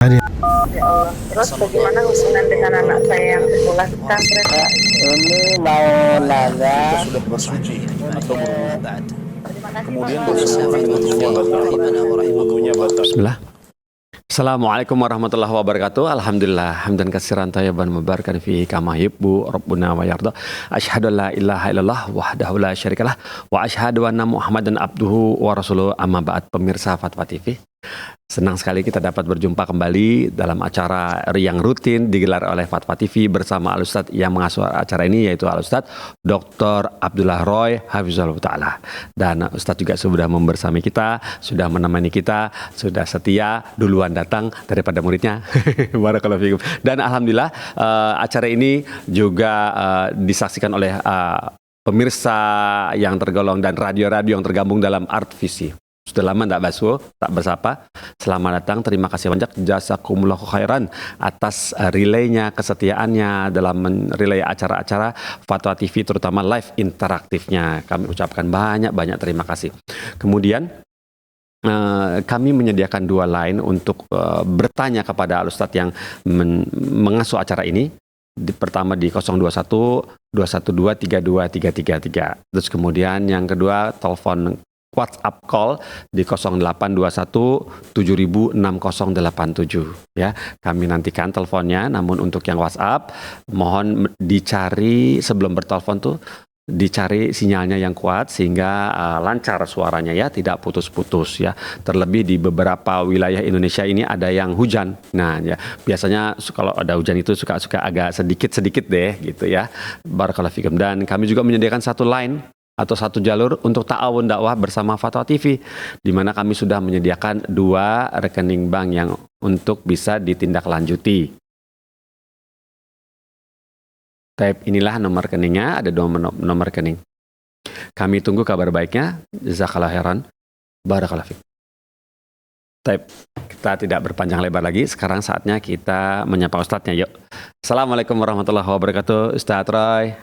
Hari Ya Allah. Terus bagaimana hubungan dengan anak saya yang sekolah di pesantren? Ini mau nanya sudah bersuci atau berwudu. Terima kasih Kemudian Bapak. wudunya batal. Bismillah. Assalamualaikum warahmatullahi wabarakatuh. Alhamdulillah hamdan katsiran thayyiban mubarakan fi kama yuhibbu rabbuna wa yarda. Asyhadu an la ilaha illallah wahdahu la syarikalah wa asyhadu anna Muhammadan abduhu wa rasuluhu. Amma ba'd. Pemirsa Fatwa TV, senang sekali kita dapat berjumpa kembali dalam acara yang rutin digelar oleh Fatwa TV bersama Al-Ustadz yang mengasuh acara ini, yaitu Al-Ustadz Dr. Abdullah Roy Hafizahullah Ta'ala. Dan Ustadz juga sudah membersami kita, sudah menemani kita, sudah setia, duluan datang daripada muridnya. Barakallahu fikum. Dan Alhamdulillah acara ini juga disaksikan oleh pemirsa yang tergolong dan radio-radio yang tergabung dalam Art Visi. Sudah lama tak bersapa. Selamat datang, terima kasih banyak, jazakumullahu khairan atas relaynya, kesetiaannya dalam relay acara-acara Fatwa TV, terutama live interaktifnya. Kami ucapkan banyak-banyak terima kasih. Kemudian kami menyediakan dua line untuk bertanya kepada Al-Ustadz yang mengasuh acara ini. Pertama di 021 212 32333. Terus kemudian yang kedua telepon WhatsApp call di 0821 7000 6087 ya. Kami nantikan teleponnya, namun untuk yang WhatsApp mohon dicari sebelum bertelepon tuh dicari sinyalnya yang kuat sehingga lancar suaranya ya, tidak putus-putus ya. Terlebih di beberapa wilayah Indonesia ini ada yang hujan. Nah, ya biasanya kalau ada hujan itu suka agak sedikit deh gitu ya. Barakallahu fikum. Dan kami juga menyediakan satu line atau satu jalur untuk ta'awun dakwah bersama Fatwa TV, di mana kami sudah menyediakan dua rekening bank yang untuk bisa ditindaklanjuti. Type inilah nomor rekeningnya, ada dua nomor rekening. Kami tunggu kabar baiknya. Jazakallahu khairan. Barakallahu fiik. Type. Kita tidak berpanjang lebar lagi. Sekarang saatnya kita menyapa Ustadznya. Yuk. Assalamualaikum warahmatullahi wabarakatuh. Ustadz Roy.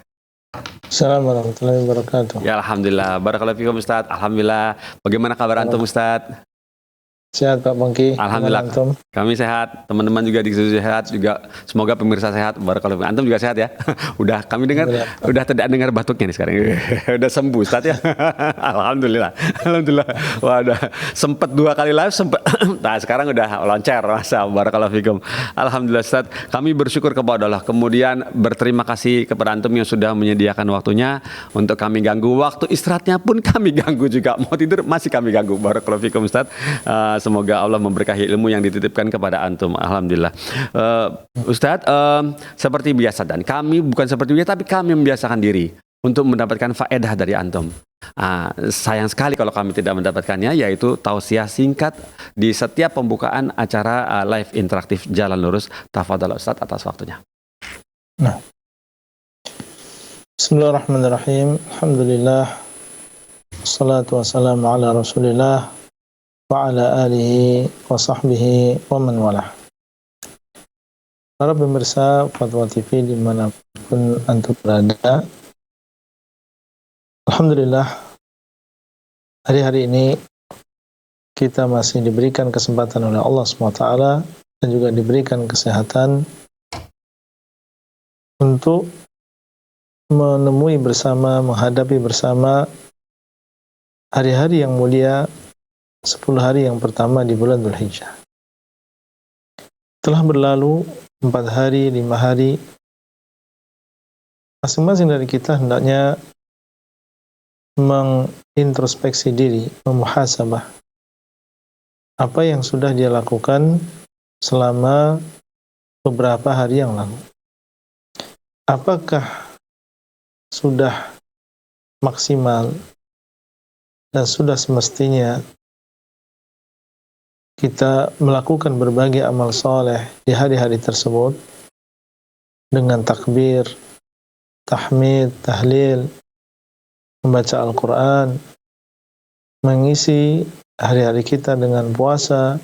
Assalamualaikum warahmatullahi wabarakatuh. Ya Alhamdulillah. Barakallahu fiikum Ustadz. Alhamdulillah. Bagaimana kabar antum Ustadz? Sehat Pak Bangki. Alhamdulillah. Kami sehat. Teman-teman juga di situ sehat juga. Semoga pemirsa sehat. Barakallahu fiikum. Antum juga sehat ya. Udah kami dengar, udah tidak dengar batuknya nih sekarang. Udah sembuh Ustadz ya. Alhamdulillah. Alhamdulillah. Wah, udah sempet 2 kali live nah sekarang udah loncer. Masa barakallahu fiikum. Alhamdulillah Ustadz. Kami bersyukur kepada Allah. Kemudian berterima kasih kepada antum yang sudah menyediakan waktunya untuk kami ganggu. Waktu istirahatnya pun kami ganggu juga. Mau tidur masih kami ganggu. Barakallahu fiikum Ustadz. Semoga Allah memberkahi ilmu yang dititipkan kepada antum. Alhamdulillah. Ustadz, seperti biasa, dan kami bukan seperti biasa, tapi kami membiasakan diri untuk mendapatkan faedah dari antum. Sayang sekali kalau kami tidak mendapatkannya, yaitu tausiah singkat di setiap pembukaan acara live interaktif Jalan Lurus. Tafadhal Ustadz atas waktunya. Nah. Bismillahirrahmanirrahim. Alhamdulillah. Wassalatu wassalamu ala Rasulillah wa ala alihi wa sahbihi wa man walah. Para pemirsa Fatwa TV dimanapun antum berada, alhamdulillah hari-hari ini kita masih diberikan kesempatan oleh Allah SWT dan juga diberikan kesehatan untuk menemui bersama, menghadapi bersama hari-hari yang mulia, 10 hari yang pertama di bulan Dzulhijjah. Telah berlalu 4 hari, 5 hari. Masing-masing dari kita hendaknya mengintrospeksi diri, memuhasabah apa yang sudah dia lakukan selama beberapa hari yang lalu. Apakah sudah maksimal dan sudah semestinya kita melakukan berbagai amal soleh di hari-hari tersebut dengan takbir, tahmid, tahlil, membaca Al-Quran, mengisi hari-hari kita dengan puasa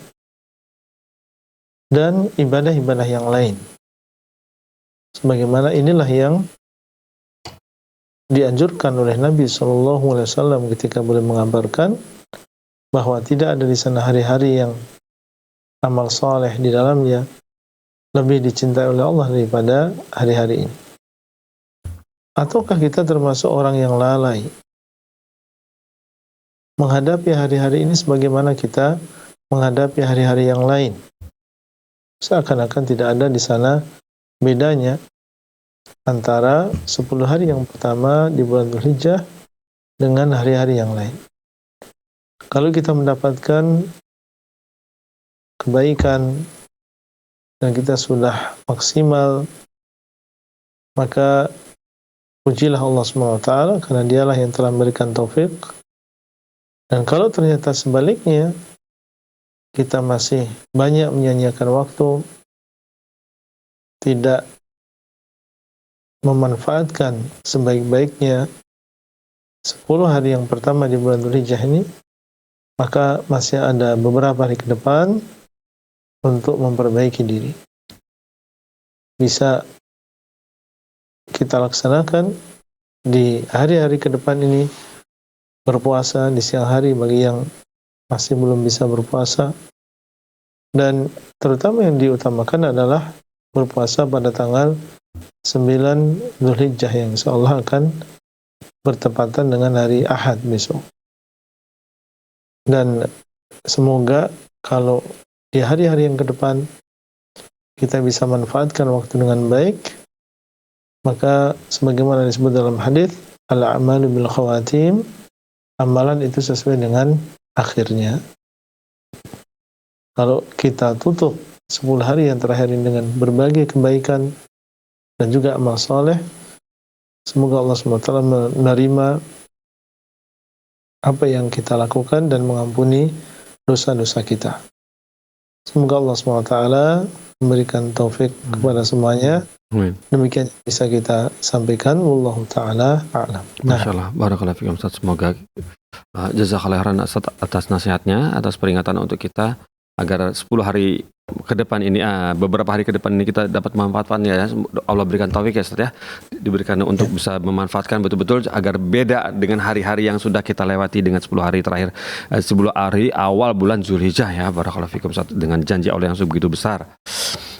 dan ibadah-ibadah yang lain. Sebagaimana inilah yang dianjurkan oleh Nabi SAW ketika beliau mengabarkan bahwa tidak ada di sana hari-hari yang amal soleh di dalamnya lebih dicintai oleh Allah daripada hari-hari ini? Ataukah kita termasuk orang yang lalai menghadapi hari-hari ini sebagaimana kita menghadapi hari-hari yang lain? Seakan-akan tidak ada di sana bedanya antara 10 hari yang pertama di bulan Dzulhijjah dengan hari-hari yang lain. Kalau kita mendapatkan kebaikan dan kita sudah maksimal, maka pujilah Allah SWT karena dialah yang telah memberikan taufik. Dan kalau ternyata sebaliknya kita masih banyak menyia-nyiakan waktu, tidak memanfaatkan sebaik-baiknya 10 hari yang pertama di bulan Dzulhijjah ini, maka masih ada beberapa hari ke depan untuk memperbaiki diri. Bisa kita laksanakan di hari-hari ke depan ini, berpuasa di siang hari bagi yang masih belum bisa berpuasa, dan terutama yang diutamakan adalah berpuasa pada tanggal 9 Dzulhijjah yang insyaallah akan bertepatan dengan hari Ahad besok. Dan semoga kalau di hari-hari yang ke depan kita bisa manfaatkan waktu dengan baik, maka sebagaimana disebut dalam hadis, al-a'malu bil khawatim, amalan itu sesuai dengan akhirnya. Kalau kita tutup 10 hari yang terakhir ini dengan berbagai kebaikan dan juga amal soleh, semoga Allah SWT menerima apa yang kita lakukan dan mengampuni dosa-dosa kita. Semoga Allah SWT memberikan taufik kepada semuanya. Amin. Demikian bisa kita sampaikan. Wallahu ta'ala a'lam. Masya Allah, barakallahu fikum Ustaz. Semoga jazakallahu khairan atas nasihatnya, atas peringatan untuk kita agar 10 hari ke depan ini, beberapa hari ke depan ini kita dapat memanfaatkannya ya. Allah berikan taufik ya Ustaz ya, diberikan untuk bisa memanfaatkan betul-betul agar beda dengan hari-hari yang sudah kita lewati dengan 10 hari terakhir, 10 hari awal bulan Dzulhijjah ya, barakallahu fikum Ustaz, dengan janji Allah yang begitu besar.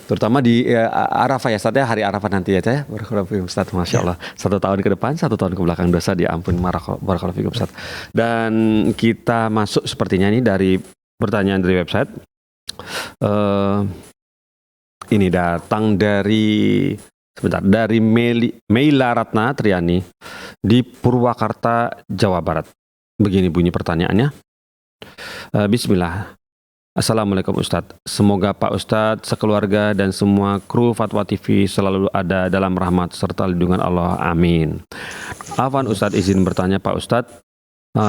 Terutama di Arafah ya Ustaz ya, hari Arafah nanti ya barakallahu fikum Ustaz. Masya Allah, 1 tahun ke depan, 1 tahun ke belakang dosa diampuni, barakallahu fikum Ustaz. Dan kita masuk sepertinya ini dari pertanyaan dari website. Ini datang dari Meila Ratna Triani di Purwakarta, Jawa Barat. Begini bunyi pertanyaannya. Bismillah. Assalamualaikum Ustadz. Semoga Pak Ustadz, sekeluarga dan semua kru Fatwa TV selalu ada dalam rahmat serta lindungan Allah. Amin. Afwan Ustadz, izin bertanya Pak Ustadz,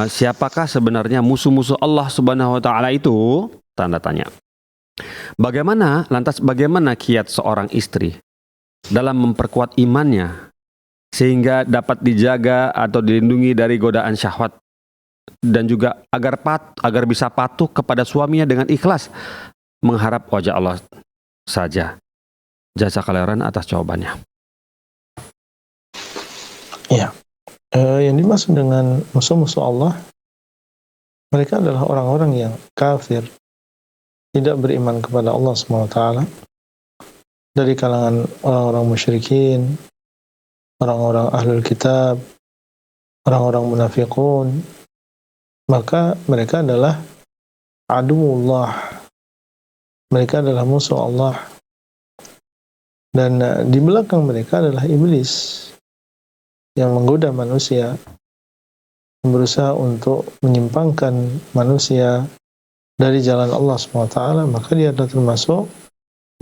siapakah sebenarnya musuh-musuh Allah Subhanahu wa Ta'ala itu? Tanda tanya. Lantas bagaimana kiat seorang istri dalam memperkuat imannya sehingga dapat dijaga atau dilindungi dari godaan syahwat, dan juga agar bisa patuh kepada suaminya dengan ikhlas mengharap wajah Allah saja. Jazakallahu khairan atas jawabannya. Ya, yang dimaksud dengan musuh-musuh Allah, mereka adalah orang-orang yang kafir, tidak beriman kepada Allah SWT, dari kalangan orang-orang musyrikin, orang-orang ahlul kitab, orang-orang munafiqun. Maka mereka adalah aduwullah, mereka adalah musuh Allah, dan di belakang mereka adalah iblis yang menggoda manusia, yang berusaha untuk menyimpangkan manusia dari jalan Allah SWT. Maka dia adalah termasuk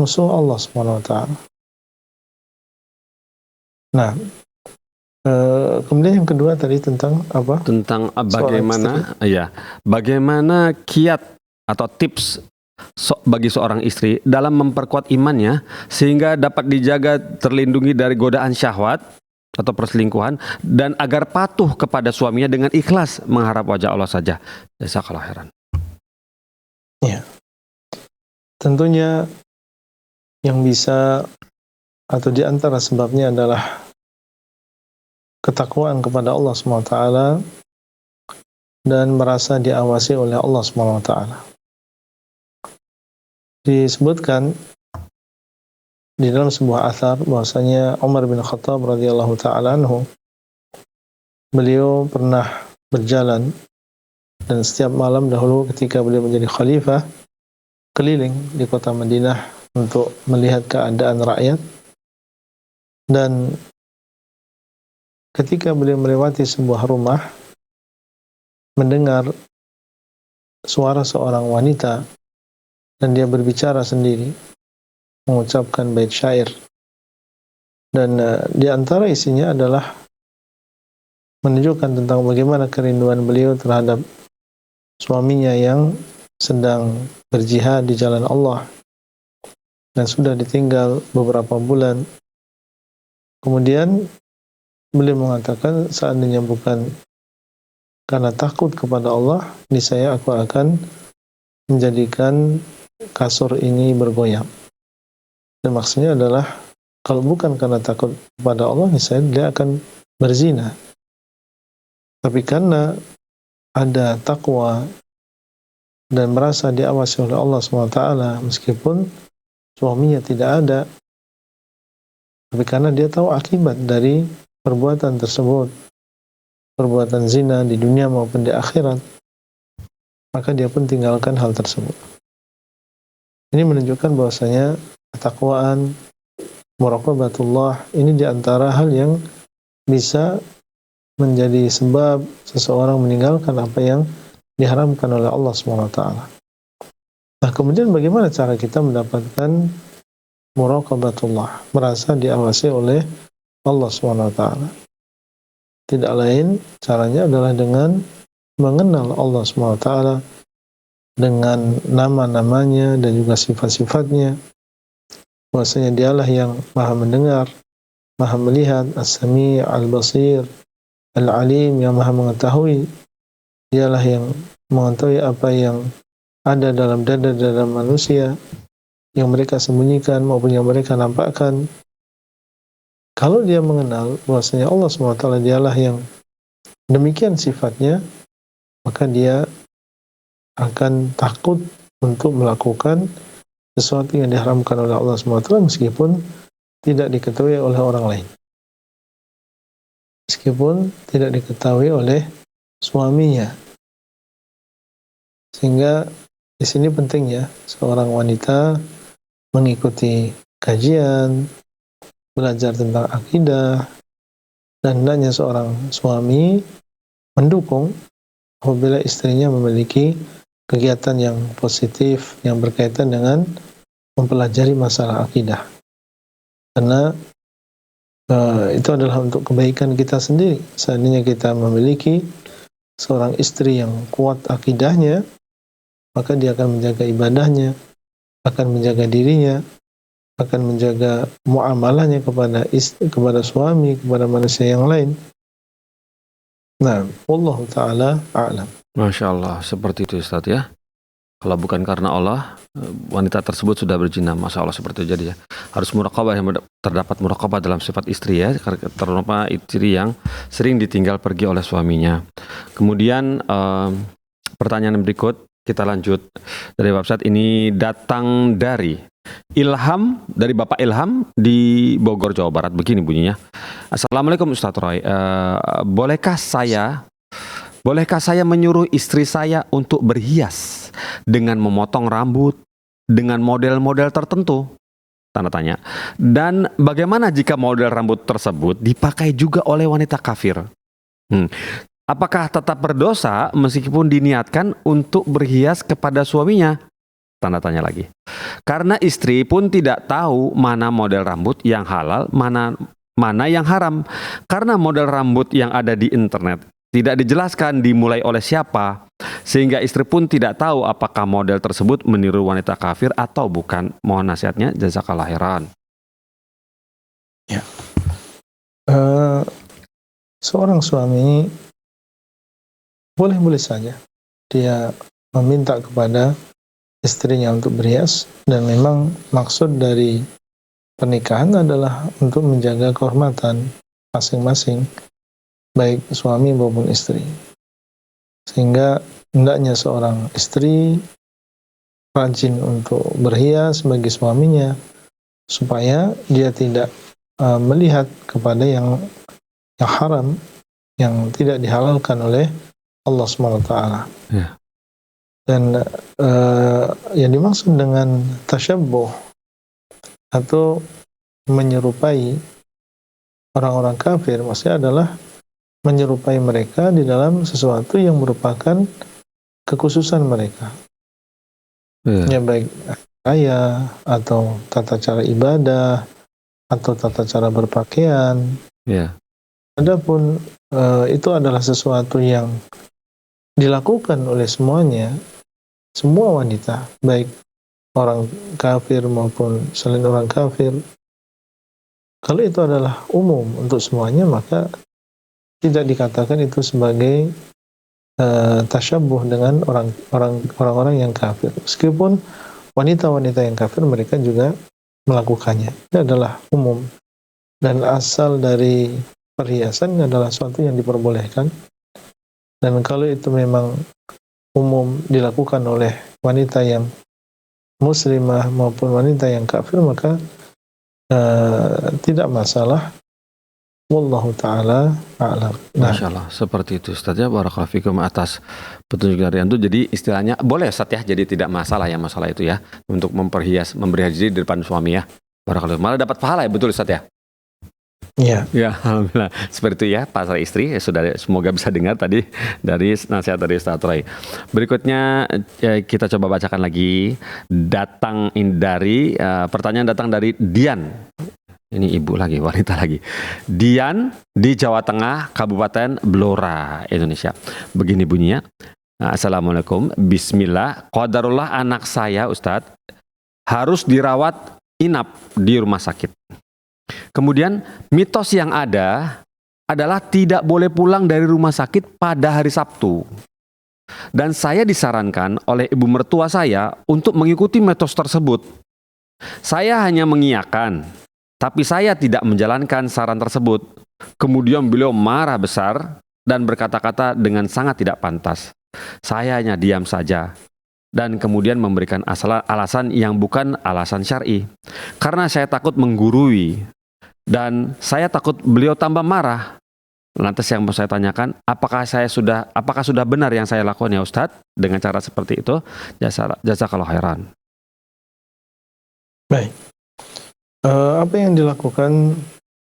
musuh Allah SWT. Nah, kemudian yang kedua tadi tentang apa? Tentang bagaimana kiat atau tips bagi seorang istri dalam memperkuat imannya sehingga dapat dijaga, terlindungi dari godaan syahwat atau perselingkuhan, dan agar patuh kepada suaminya dengan ikhlas mengharap wajah Allah saja. Jazakallahu khairan. Ya, tentunya yang bisa atau di antara sebabnya adalah ketakwaan kepada Allah SWT dan merasa diawasi oleh Allah SWT. disebutkan di dalam sebuah athar bahwasanya Umar bin Khattab radhiyallahu taala anhu, beliau pernah berjalan dan setiap malam dahulu ketika beliau menjadi khalifah keliling di kota Madinah untuk melihat keadaan rakyat, dan ketika beliau melewati sebuah rumah mendengar suara seorang wanita dan dia berbicara sendiri mengucapkan bait syair, dan di antara isinya adalah menunjukkan tentang bagaimana kerinduan beliau terhadap suaminya yang sedang berjihad di jalan Allah dan sudah ditinggal beberapa bulan. Kemudian beliau mengatakan, seandainya bukan karena takut kepada Allah, niscaya aku akan menjadikan kasur ini bergoyang. Dan maksudnya adalah kalau bukan karena takut kepada Allah, niscaya dia akan berzina. Tapi karena ada takwa dan merasa diawasi oleh Allah SWT meskipun suaminya tidak ada, tapi karena dia tahu akibat dari perbuatan tersebut, perbuatan zina di dunia maupun di akhirat, maka dia pun tinggalkan hal tersebut. Ini menunjukkan bahwasanya ketakwaan, muraqabatullah ini di antara hal yang bisa menjadi sebab seseorang meninggalkan apa yang diharamkan oleh Allah SWT. Nah, kemudian bagaimana cara kita mendapatkan muraqabatullah, merasa diawasi oleh Allah SWT? Tidak lain caranya adalah dengan mengenal Allah SWT dengan nama-namanya dan juga sifat-sifatnya, bahwasanya dialah yang maha mendengar, maha melihat, as-sami' al-basir, al-alim, yang maha mengetahui. Dialah yang mengetahui apa yang ada dalam dada-dada manusia, yang mereka sembunyikan maupun yang mereka nampakkan. Kalau dia mengenal bahwasanya Allah SWT dialah yang demikian sifatnya, maka dia akan takut untuk melakukan sesuatu yang diharamkan oleh Allah SWT meskipun tidak diketahui oleh orang lain, meskipun tidak diketahui oleh suaminya. Sehingga di sini pentingnya seorang wanita mengikuti kajian, belajar tentang akidah, dan hendaknya seorang suami mendukung apabila istrinya memiliki kegiatan yang positif yang berkaitan dengan mempelajari masalah akidah, karena itu adalah untuk kebaikan kita sendiri. Seandainya kita memiliki seorang istri yang kuat akidahnya, maka dia akan menjaga ibadahnya, akan menjaga dirinya, akan menjaga muamalahnya kepada suami, kepada manusia yang lain. Nah, wallahu ta'ala a'lam. Masya Allah, seperti itu Ustaz ya. Kalau bukan karena Allah, wanita tersebut sudah berzina. Masya Allah, seperti itu. Jadi ya, harus muraqabah, yang terdapat muraqabah dalam sifat istri ya, terutama istri yang sering ditinggal pergi oleh suaminya. Kemudian pertanyaan berikut, kita lanjut dari website ini, datang dari Ilham, dari Bapak Ilham di Bogor, Jawa Barat. Begini bunyinya. Assalamualaikum Ustaz Roy. Bolehkah saya menyuruh istri saya untuk berhias dengan memotong rambut dengan model-model tertentu? Tanda tanya. Dan bagaimana jika model rambut tersebut dipakai juga oleh wanita kafir? Apakah tetap berdosa meskipun diniatkan untuk berhias kepada suaminya? Tanda tanya lagi. Karena istri pun tidak tahu mana model rambut yang halal, mana yang haram. Karena model rambut yang ada di internet tidak dijelaskan dimulai oleh siapa, sehingga istri pun tidak tahu apakah model tersebut meniru wanita kafir atau bukan. Mohon nasihatnya, jazakallah khairan. Ya. Seorang suami boleh-boleh saja dia meminta kepada istrinya untuk berhias, dan memang maksud dari pernikahan adalah untuk menjaga kehormatan masing-masing, baik suami maupun istri. Sehingga hendaknya seorang istri rajin untuk berhias bagi suaminya, supaya dia tidak melihat kepada yang haram, yang tidak dihalalkan oleh Allah SWT. Ya. Dan yang dimaksud dengan tasyabbuh atau menyerupai orang-orang kafir, maksudnya adalah menyerupai mereka di dalam sesuatu yang merupakan kekhususan mereka. Ya. Ya, baik gaya atau tata cara ibadah atau tata cara berpakaian. Ya. Adapun itu adalah sesuatu yang dilakukan oleh semuanya, semua wanita, baik orang kafir maupun selain orang kafir. Kalau itu adalah umum untuk semuanya, maka tidak dikatakan itu sebagai tasyabbuh dengan orang-orang yang kafir. Meskipun wanita-wanita yang kafir mereka juga melakukannya. Ini adalah umum. Dan asal dari perhiasan adalah sesuatu yang diperbolehkan. Dan kalau itu memang umum dilakukan oleh wanita yang muslimah maupun wanita yang kafir, maka tidak masalah. Wallahu ta'ala a'lam. Masya Allah, seperti itu Ustaz ya. Barakallahu fikum atas petunjuk dari Antum. Jadi istilahnya boleh Ustaz ya, jadi tidak masalah ya masalah itu ya, untuk memberi diri di depan suami ya. Barakallahu, malah dapat pahala ya, betul Ustaz ya? Iya. Ya, alhamdulillah. Seperti itu ya, pasal istri. Sudah, semoga bisa dengar tadi dari nasihat dari Ustaz Roy. Berikutnya kita coba bacakan lagi. Pertanyaan datang dari Dian. Ini ibu lagi, wanita lagi. Dian di Jawa Tengah, Kabupaten Blora, Indonesia. Begini bunyinya. Assalamualaikum. Bismillah. Qadarullah anak saya Ustadz harus dirawat inap di rumah sakit. Kemudian mitos yang ada adalah tidak boleh pulang dari rumah sakit pada hari Sabtu. Dan saya disarankan oleh ibu mertua saya untuk mengikuti mitos tersebut. Saya hanya mengiyakan, tapi saya tidak menjalankan saran tersebut. Kemudian beliau marah besar dan berkata-kata dengan sangat tidak pantas. Saya hanya diam saja dan kemudian memberikan alasan yang bukan alasan syar'i. Karena saya takut menggurui dan saya takut beliau tambah marah. Lantas yang mau saya tanyakan, apakah sudah benar yang saya lakukan ya Ustadz dengan cara seperti itu? Jazakallahu khairan. Baik. Apa yang dilakukan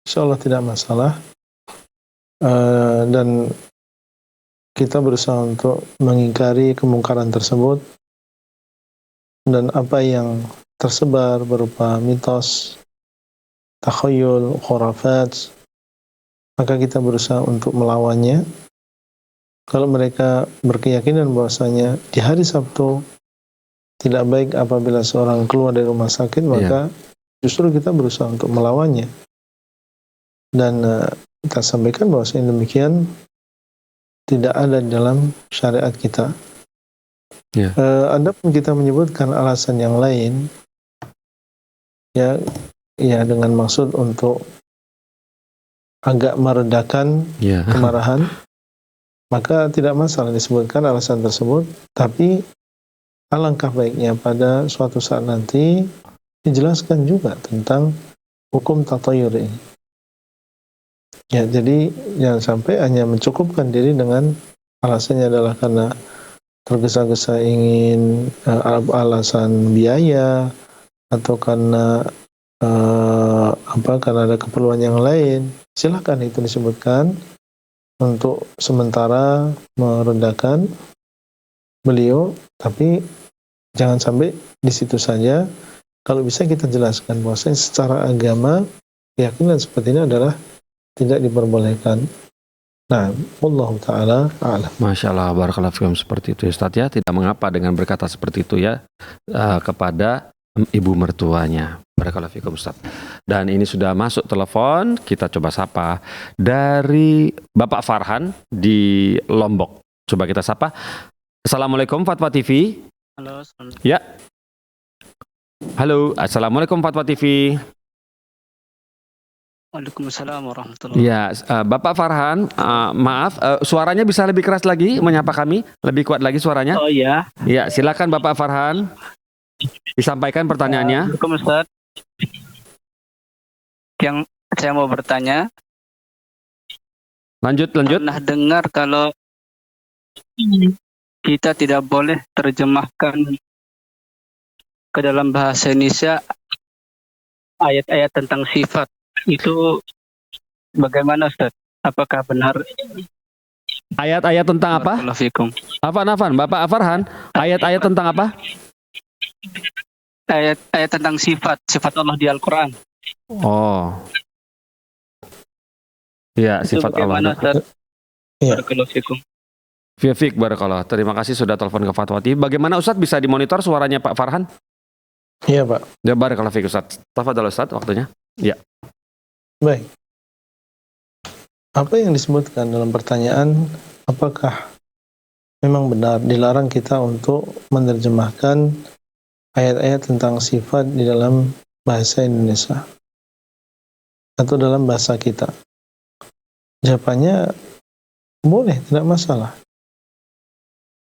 insya Allah tidak masalah, dan kita berusaha untuk mengingkari kemungkaran tersebut, dan apa yang tersebar berupa mitos, takhayul, khurafat, maka kita berusaha untuk melawannya. Kalau mereka berkeyakinan bahwasanya di hari Sabtu tidak baik apabila seorang keluar dari rumah sakit, maka justru kita berusaha untuk melawannya. Dan kita sampaikan bahwasanya demikian tidak ada di dalam syariat kita. Adapun kita menyebutkan alasan yang lain, ya dengan maksud untuk agak meredakan kemarahan, maka tidak masalah disebutkan alasan tersebut. Tapi alangkah baiknya pada suatu saat nanti dijelaskan juga tentang hukum tatayur ini. Ya, jadi jangan sampai hanya mencukupkan diri dengan alasannya adalah karena tergesa-gesa ingin alasan biaya atau karena karena ada keperluan yang lain. Silakan itu disebutkan untuk sementara meredakan beliau, tapi jangan sampai di situ saja. Kalau bisa kita jelaskan bahwasanya secara agama keyakinan seperti ini adalah tidak diperbolehkan. Nah, wallahu ta'ala a'lam. Masya Allah, barakallahu fikum, seperti itu Ustaz ya. Tidak mengapa dengan berkata seperti itu ya kepada ibu mertuanya. Barakallahu fikum Ustaz. Dan ini sudah masuk telepon, kita coba sapa dari Bapak Farhan di Lombok. Coba kita sapa. Assalamualaikum Fatwa TV. Halo. Ya. Halo, Assalamualaikum Fatwa TV. Waalaikumsalam warahmatullahi Ya, wabarakatuh. Bapak Farhan, maaf, suaranya bisa lebih keras lagi menyapa kami, lebih kuat lagi suaranya. Oh iya. Ya, silakan Bapak Farhan. Disampaikan pertanyaannya. Assalamualaikum Ustaz. Yang saya mau bertanya, Lanjut. pernah dengar kalau kita tidak boleh terjemahkan ke dalam bahasa Indonesia ayat-ayat tentang sifat. Itu bagaimana Ustaz? Apakah benar? Ayat-ayat tentang apa? Barakallahu fikum. Afan, Bapak Farhan. Ayat-ayat tentang apa? Ayat-ayat tentang sifat Allah di Al-Quran. Oh. Ya, Itu sifat bagaimana Allah. Ustaz? Ya. Barakallahu fikum. Fiafik barakallah. Terima kasih sudah telepon ke Fatwa TV. Bagaimana Ustadz bisa dimonitor suaranya Pak Farhan? Iya Pak. Ya barakallah fiik Ustadz. Tafadhal Ustadz waktunya. Baik. Apa yang disebutkan dalam pertanyaan, apakah memang benar dilarang kita untuk menerjemahkan ayat-ayat tentang sifat di dalam bahasa Indonesia atau dalam bahasa kita? Jawabannya boleh, tidak masalah.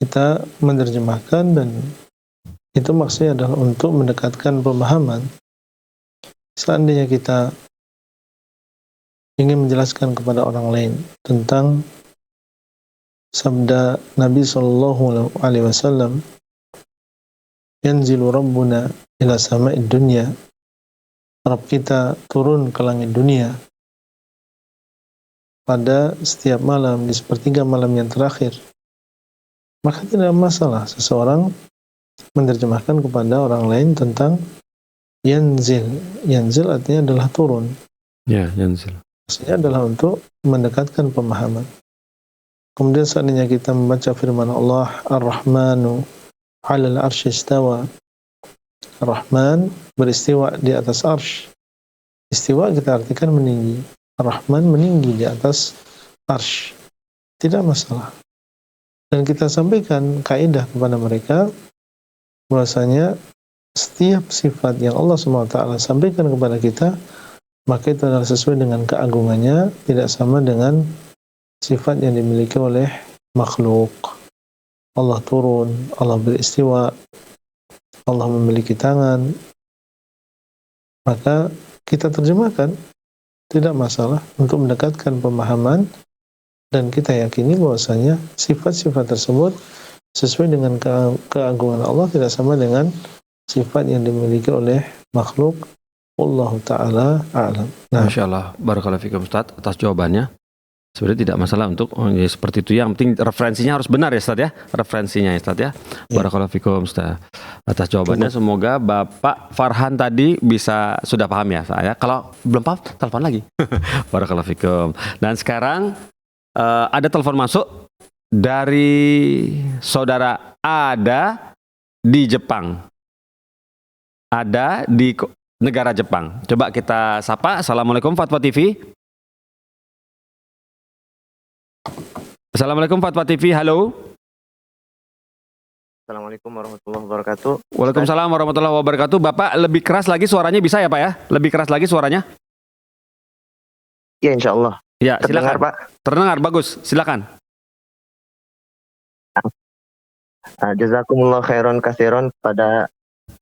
Kita menerjemahkan dan itu maksudnya adalah untuk mendekatkan pemahaman. Seandainya kita ingin menjelaskan kepada orang lain tentang sabda Nabi Shallallahu Alaihi Wasallam, "Yanzilu Rabbuna ila sama'id dunya." Rabb kita turun ke langit dunia pada setiap malam di sepertiga malam yang terakhir. Maka tidak masalah seseorang menerjemahkan kepada orang lain tentang yanzil. Yanzil artinya adalah turun. Ya, yanzil. Maksudnya adalah untuk mendekatkan pemahaman. Kemudian seandainya kita membaca firman Allah, Ar-Rahmanu 'alal 'arsy istawa. Ar-Rahman beristiwa di atas arsy. Istiwa kita artikan meninggi. Ar-Rahman meninggi di atas arsy. Tidak masalah. Dan kita sampaikan kaidah kepada mereka bahwasanya setiap sifat yang Allah SWT sampaikan kepada kita, maka itu adalah sesuai dengan keagungannya, tidak sama dengan sifat yang dimiliki oleh makhluk. Allah turun, Allah beristiwa, Allah memiliki tangan. Maka kita terjemahkan, tidak masalah untuk mendekatkan pemahaman, dan kita yakini bahwasanya sifat-sifat tersebut sesuai dengan keagungan Allah, tidak sama dengan sifat yang dimiliki oleh makhluk. Wallahu ta'ala a'lam. Nah, Masya Allah. Barakallahu fikum Ustadz atas jawabannya. Sebenarnya tidak masalah untuk ya, seperti itu. Yang penting referensinya harus benar ya Ustadz ya. Referensinya ya Ustadz ya. Barakallahu fikum Ustadz atas jawabannya. Semoga Bapak Farhan tadi bisa sudah paham ya saya. Kalau belum paham telepon lagi. Barakallahu fikum. Dan sekarang ada telepon masuk dari saudara Ada di Jepang. Ada di negara Jepang. Coba kita sapa. Assalamualaikum Fatwa TV. Assalamualaikum Fatwa TV. Halo. Assalamualaikum warahmatullahi wabarakatuh. Waalaikumsalam warahmatullahi wabarakatuh. Bapak lebih keras lagi suaranya bisa ya Pak ya? Lebih keras lagi suaranya? Ya insya Allah. Ya Terdengar silakan. Pak. Terdengar bagus. Silakan. Jazakumullah khairan katsiran pada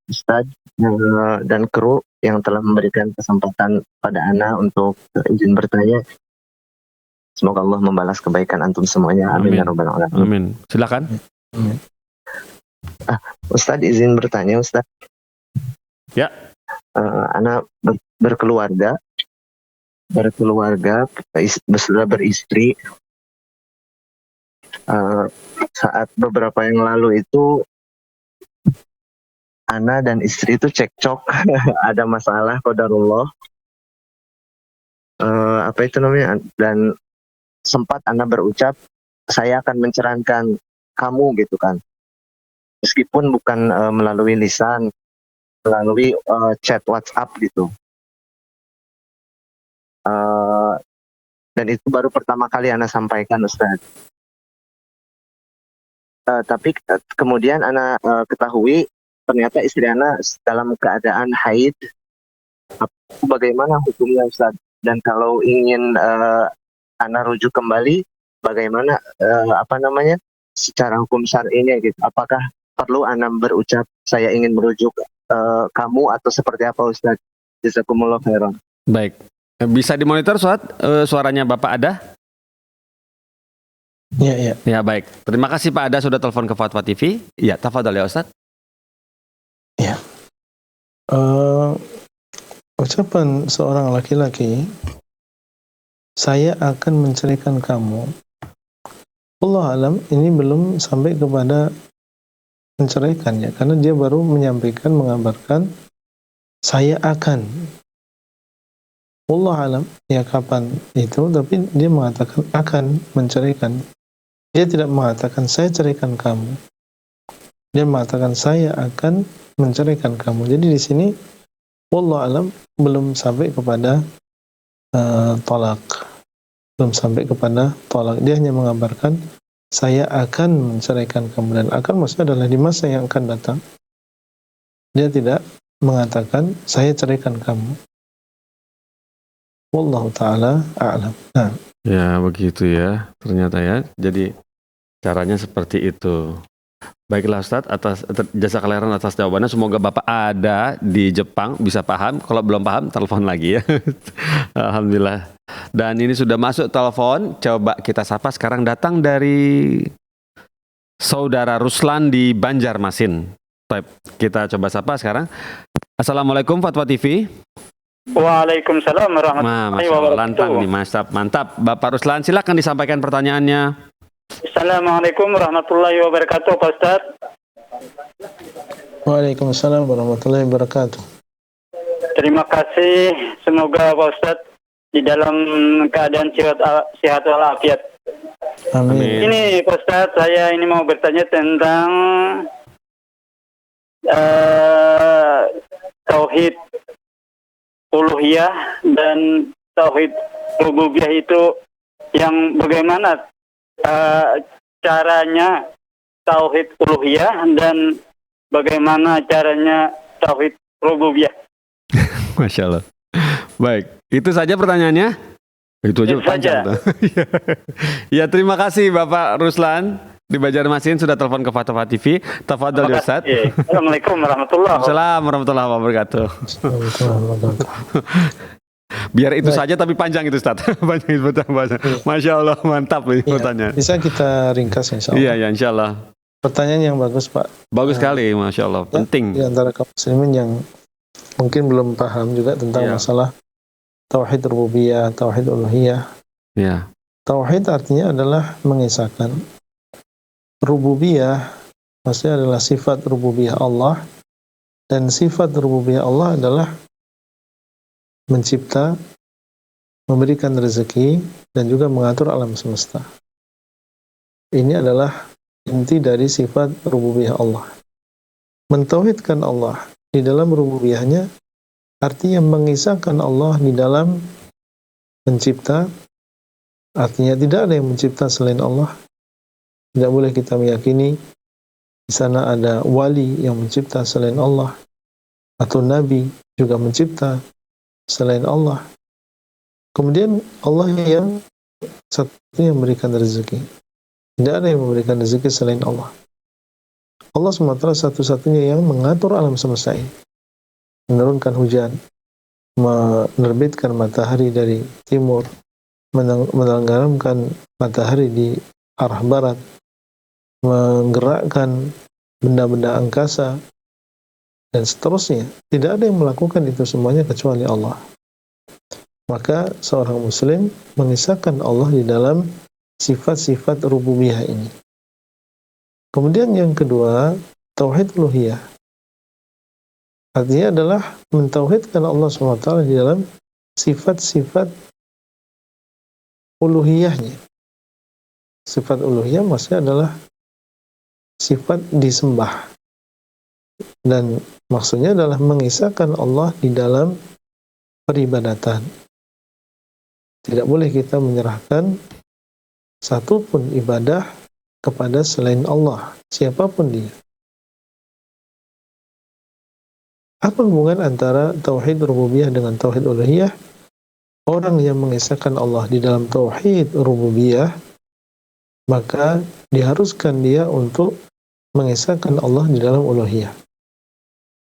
Ustadz dan kru yang telah memberikan kesempatan pada Ana untuk izin bertanya. Semoga Allah membalas kebaikan antum semuanya. Amin Amin. ya rabbal alamin. Amin. Silakan. Ustadz izin bertanya Ustadz. Ya. Ana berkeluarga, sudah beristri. Saat beberapa yang lalu itu Ana dan istri itu cekcok, ada masalah qadarullah. Apa itu namanya? Dan sempat Ana berucap, saya akan menceraikan kamu gitu kan. Meskipun bukan melalui lisan, melalui chat WhatsApp gitu. Dan itu baru pertama kali Ana sampaikan Ustaz. Tapi kemudian Ana ketahui ternyata istri Ana dalam keadaan haid. Bagaimana hukumnya Ustaz? Dan kalau ingin Ana rujuk kembali, bagaimana secara hukum syar'inya gitu? Apakah perlu ana berucap saya ingin merujuk kamu atau seperti apa Ustaz? Jazakumullah khairan. Baik. Bisa dimonitor Ustaz, suaranya Bapak Ada? Ya. Ya, baik. Terima kasih Pak Ada sudah telepon ke Fatwa TV. Ya, tafadhol ya Ustaz. Ucapan seorang laki-laki, saya akan menceraikan kamu. Allah alam, ini belum sampai kepada menceraikan ya, karena dia baru menyampaikan, mengabarkan saya akan. Allah alam, ya kapan itu, tapi dia mengatakan akan menceraikan. Dia tidak mengatakan saya ceraikan kamu. Dia mengatakan saya akan menceraikan kamu. Jadi di sini wallahu alam belum sampai kepada talak. Belum sampai kepada talak. Dia hanya mengabarkan saya akan menceraikan kamu, dan akan maksudnya adalah di masa yang akan datang. Dia tidak mengatakan saya ceraikan kamu. Wallahu taala a'lam. Nah, Ya, begitu ya. Ternyata ya. Jadi caranya seperti itu. Baiklah Ustadz, atas jasa kelahiran atas jawabannya. Semoga Bapak ada di Jepang bisa paham. Kalau belum paham, telepon lagi ya. Alhamdulillah. Dan ini sudah masuk telepon. Coba kita sapa. Sekarang datang dari Saudara Ruslan di Banjarmasin. Baik, kita coba sapa sekarang. Assalamualaikum Fatwa TV. Waalaikumsalam warahmatullahi Masya Allah, lantang nih, mantap. Bapak Ruslan, silakan disampaikan pertanyaannya. Assalamualaikum warahmatullahi wabarakatuh, Pak Ustaz. Waalaikumsalam warahmatullahi wabarakatuh. Terima kasih. Semoga Pak Ustaz di dalam keadaan sehat walafiat. Amin. Ini Pak Ustaz, saya ini mau bertanya tentang tauhid uluhiyah dan tauhid rububiyah itu yang bagaimana caranya tauhid uluhiyah dan bagaimana caranya tauhid rububiyah. Masya Allah. Baik, itu saja pertanyaannya. Itu aja Itu panjang. saja. Ya, terima kasih Bapak Ruslan di Banjarmasin sudah telepon ke Fatwa TV. Tafadhol ya Ustaz. Assalamualaikum warahmatullahi wabarakatuh. Assalamualaikum warahmatullahi wabarakatuh. Biar itu Baik. saja tapi panjang itu Ustaz. Panjang itu panjang. Masya Allah, mantap ini pertanyaan. Bisa kita ringkas insya Allah. Iya, ya insya Allah. Pertanyaan yang bagus Pak. Bagus sekali, Masya Allah. Ya, Penting. di antara kaum muslimin yang mungkin belum paham juga tentang Iya. masalah tauhid rububiyah, tauhid uluhiyah. Ya, Tauhid artinya adalah mengisahkan. Rububiyah maksudnya adalah sifat rububiyah Allah, dan sifat rububiyah Allah adalah mencipta, memberikan rezeki, dan juga mengatur alam semesta. Ini adalah inti dari sifat rububiyah Allah. Mentauhidkan Allah di dalam rububiyahnya artinya mengisahkan Allah di dalam mencipta, artinya tidak ada yang mencipta selain Allah. Tidak boleh kita meyakini di sana ada wali yang mencipta selain Allah, atau nabi juga mencipta selain Allah. Kemudian Allah yang satu-satunya memberikan rezeki. Tidak ada yang memberikan rezeki selain Allah. Allah SWT satu-satunya yang mengatur alam semesta ini. Menurunkan hujan, menerbitkan matahari dari timur, menenggelamkan matahari di arah barat, menggerakkan benda-benda angkasa, dan seterusnya. Tidak ada yang melakukan itu semuanya kecuali Allah. Maka seorang muslim mengisahkan Allah di dalam sifat-sifat rububiyah ini. Kemudian yang kedua, tauhid uluhiyah. Artinya adalah mentauhidkan Allah SWT di dalam sifat-sifat uluhiyahnya. Sifat uluhiyah maksudnya adalah sifat disembah. Dan maksudnya adalah mengisahkan Allah di dalam peribadatan. Tidak boleh kita menyerahkan satupun ibadah kepada selain Allah, siapapun dia. Apa hubungan antara tauhid rububiyah dengan tauhid uluhiyah? Orang yang mengisahkan Allah di dalam tauhid rububiyah, maka diharuskan dia untuk mengesahkan Allah di dalam uluhiyah.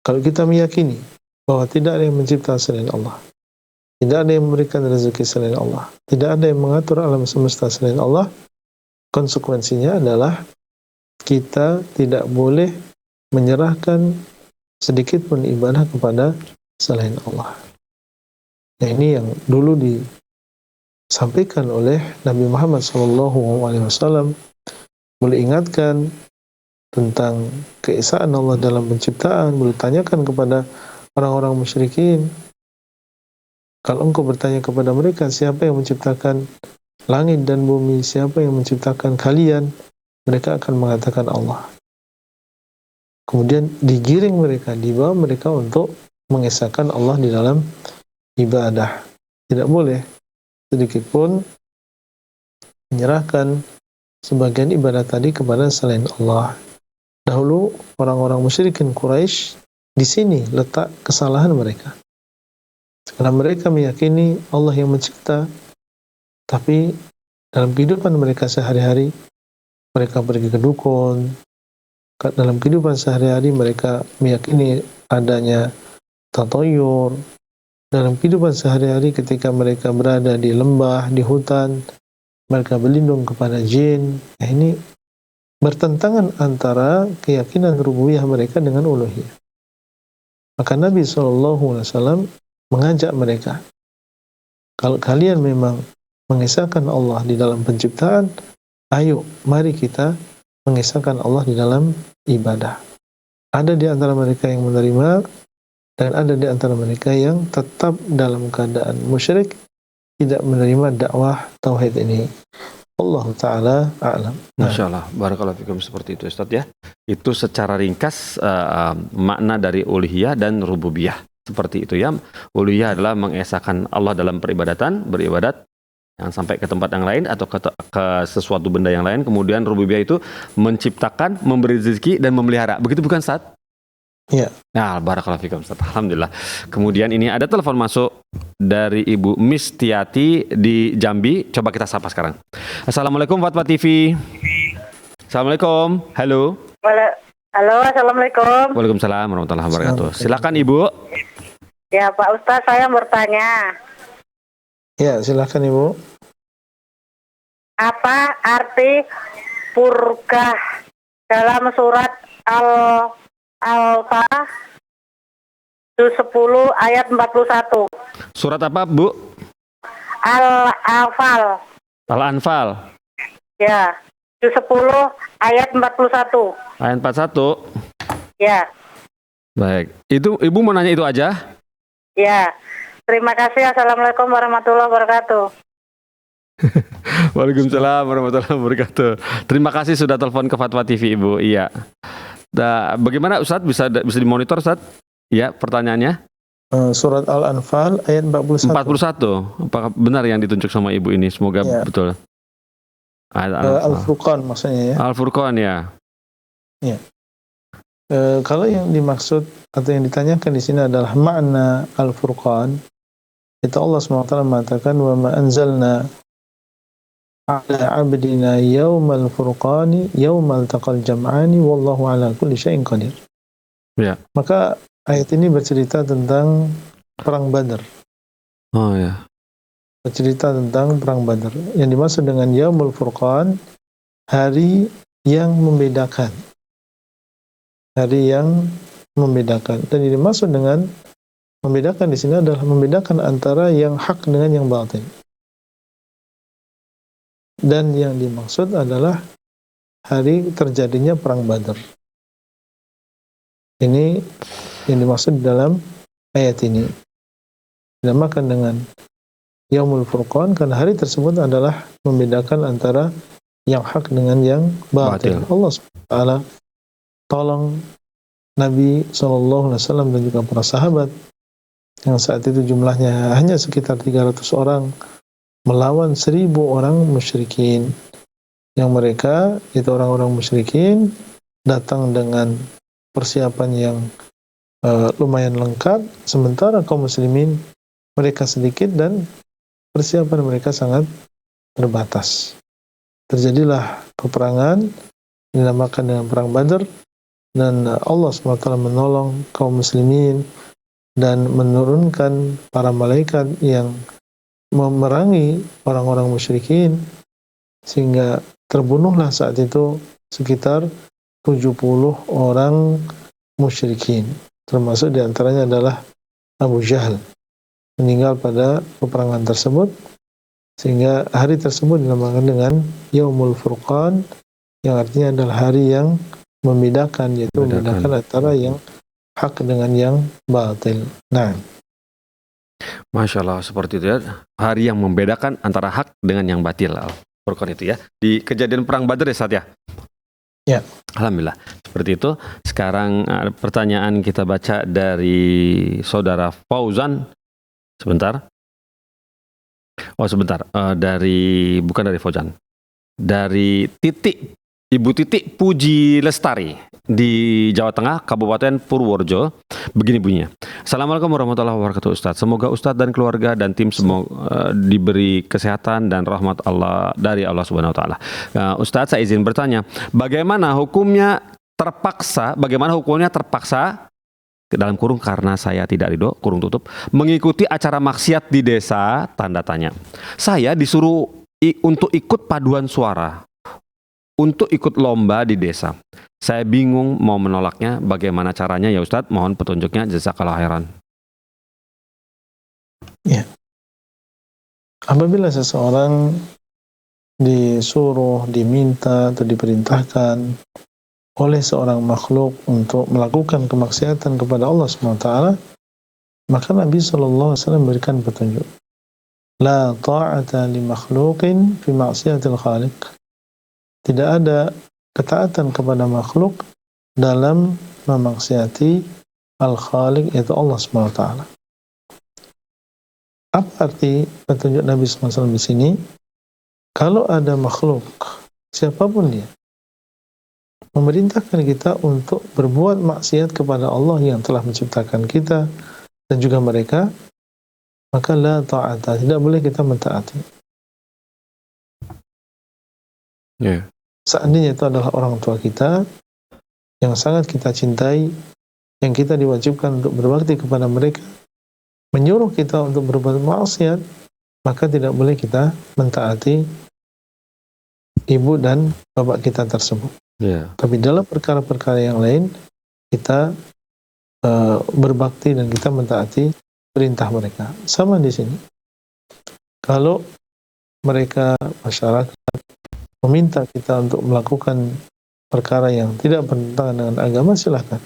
Kalau kita meyakini bahwa tidak ada yang mencipta selain Allah, tidak ada yang memberikan rezeki selain Allah, tidak ada yang mengatur alam semesta selain Allah, konsekuensinya adalah kita tidak boleh menyerahkan sedikit pun ibadah kepada selain Allah. Nah, ini yang dulu disampaikan oleh Nabi Muhammad SAW. Boleh ingatkan tentang keesaan Allah dalam penciptaan, boleh tanyakan kepada orang-orang musyrikin. Kalau engkau bertanya kepada mereka, siapa yang menciptakan langit dan bumi, siapa yang menciptakan kalian, mereka akan mengatakan Allah. Kemudian digiring mereka, dibawa mereka untuk mengesahkan Allah di dalam ibadah. Tidak boleh sedikit pun menyerahkan sebagian ibadah tadi kepada selain Allah. Dahulu orang-orang musyrikin Quraisy, di sini letak kesalahan mereka. Karena mereka meyakini Allah yang mencipta, tapi dalam kehidupan mereka sehari-hari, mereka pergi ke dukun. Dalam kehidupan sehari-hari mereka meyakini adanya tatayur. Dalam kehidupan sehari-hari ketika mereka berada di lembah, di hutan, mereka berlindung kepada jin. Nah, ini bertentangan antara keyakinan rububiyah mereka dengan uluhiyah. Maka Nabi SAW mengajak mereka, kalau kalian memang mengesahkan Allah di dalam penciptaan, ayo mari kita mengesahkan Allah di dalam ibadah. Ada di antara mereka yang menerima dan ada di antara mereka yang tetap dalam keadaan musyrik, tidak menerima dakwah tauhid ini. Allah Ta'ala a'lam. Masya Allah, barakallahu fikum, seperti itu Ustaz ya. Itu secara ringkas makna dari uluhiyah dan rububiyah. Seperti itu ya. Uluhiyah adalah mengesahkan Allah dalam peribadatan, beribadat, yang sampai ke tempat yang lain atau ke sesuatu benda yang lain. Kemudian rububiyah itu menciptakan, memberi rezeki dan memelihara. Begitu bukan Ustaz? Ya. Nah, barakallahu fikum Ustaz. Alhamdulillah. Kemudian ini ada telepon masuk dari Ibu Miss Tiati di Jambi. Coba kita sapa sekarang. Assalamualaikum Fatwa TV. Assalamualaikum. Halo. Halo, assalamualaikum. Waalaikumsalam warahmatullahi wabarakatuh. Silakan Ibu. Ya Pak Ustaz, saya bertanya, Ya, silakan Ibu. apa arti purga dalam surat Al-Fatah juz 10 ayat 41? Surat apa Bu? Al-Anfal. Al-Anfal. Ya, juz 10 ayat 41. Ayat 41. Ya. Baik. Itu Ibu mau nanya itu aja? Ya. Terima kasih. Assalamualaikum warahmatullahi wabarakatuh. Waalaikumsalam warahmatullahi wabarakatuh. Terima kasih sudah telepon ke Fatwa TV Ibu. Iya. Bagaimana Ustadz, bisa dimonitor Ustadz? Ya, pertanyaannya. Surat Al-Anfal ayat 41. 41. Apakah benar yang ditunjuk sama Ibu ini? Semoga Ya. betul. Al-Furqan maksudnya ya. Al-Furqan ya. Kalau yang dimaksud atau yang ditanyakan di sini adalah makna Al-Furqan, itu Allah SWT mengatakan, wa ma anzalna ala abdina yaumal furqani yaumal taqal jam'ani wallahu ala kulli syai'in qadir. Ya. Maka ayat ini bercerita tentang perang Badar. Oh ya. Bercerita tentang perang Badar. Yang dimaksud dengan yaumul furqan, hari yang membedakan. Hari yang membedakan. Dan yang dimaksud dengan membedakan di sini adalah membedakan antara yang hak dengan yang batil. Dan yang dimaksud adalah hari terjadinya perang Badar. Ini yang dimaksud dalam ayat ini. Dinamakan dengan Yaumul Furqan karena hari tersebut adalah membedakan antara yang hak dengan yang batil. Allah SWT tolong Nabi SAW dan juga para sahabat yang saat itu jumlahnya hanya sekitar 300 orang melawan 1000 orang musyrikin, yang mereka itu orang-orang musyrikin datang dengan persiapan yang lumayan lengkap, sementara kaum muslimin mereka sedikit dan persiapan mereka sangat terbatas. Terjadilah peperangan dinamakan dengan perang Badar, dan Allah SWT menolong kaum muslimin dan menurunkan para malaikat yang memerangi orang-orang musyrikin, sehingga terbunuhlah saat itu sekitar 70 orang musyrikin, termasuk diantaranya adalah Abu Jahal, meninggal pada peperangan tersebut, sehingga hari tersebut dinamakan dengan Yaumul Furqan, yang artinya adalah hari yang membedakan, yaitu membedakan antara yang hak dengan yang batil. Nah, Masya Allah, seperti itu ya. Hari yang membedakan antara hak dengan yang batil. Furqan itu ya. Di kejadian perang Badar ya, Ustaz ya? Ya. Alhamdulillah. Seperti itu. Sekarang pertanyaan kita baca dari saudara Fauzan. Sebentar. Oh sebentar. Bukan dari Fauzan. Dari Ibu Titik Puji Lestari di Jawa Tengah, Kabupaten Purworejo. Begini bunyinya. Assalamualaikum warahmatullahi wabarakatuh Ustadz. Semoga Ustadz dan keluarga dan tim semua diberi kesehatan dan rahmat Allah dari Allah Subhanahu wa taala. Ustadz, saya izin bertanya, bagaimana hukumnya terpaksa dalam kurung karena saya tidak ridho, kurung tutup, mengikuti acara maksiat di desa, tanda tanya. Saya disuruh untuk ikut paduan suara, untuk ikut lomba di desa. Saya bingung mau menolaknya, bagaimana caranya ya Ustadz? Mohon petunjuknya, jazakallahu khairan. ya. Apabila seseorang disuruh, diminta, atau diperintahkan oleh seorang makhluk untuk melakukan kemaksiatan kepada Allah SWT, maka Nabi SAW memberikan petunjuk. La ta'ata li makhluqin fi maksiatil khaliq. Tidak ada ketaatan kepada makhluk dalam memaksiati Al-Khaliq, yaitu Allah SWT. Apa arti petunjuk Nabi SAW di sini? Kalau ada makhluk, siapapun dia, memerintahkan kita untuk berbuat maksiat kepada Allah yang telah menciptakan kita dan juga mereka, maka la ta'ata, tidak boleh kita mentaati. Yeah. Seandainya itu adalah orang tua kita yang sangat kita cintai, yang kita diwajibkan untuk berbakti kepada mereka, menyuruh kita untuk berbuat maksiat, maka tidak boleh kita mentaati ibu dan bapak kita tersebut. Yeah. Tapi dalam perkara-perkara yang lain, kita berbakti dan kita mentaati perintah mereka. Sama di sini. Kalau mereka, masyarakat, meminta kita untuk melakukan perkara yang tidak bertentangan dengan agama, silahkan.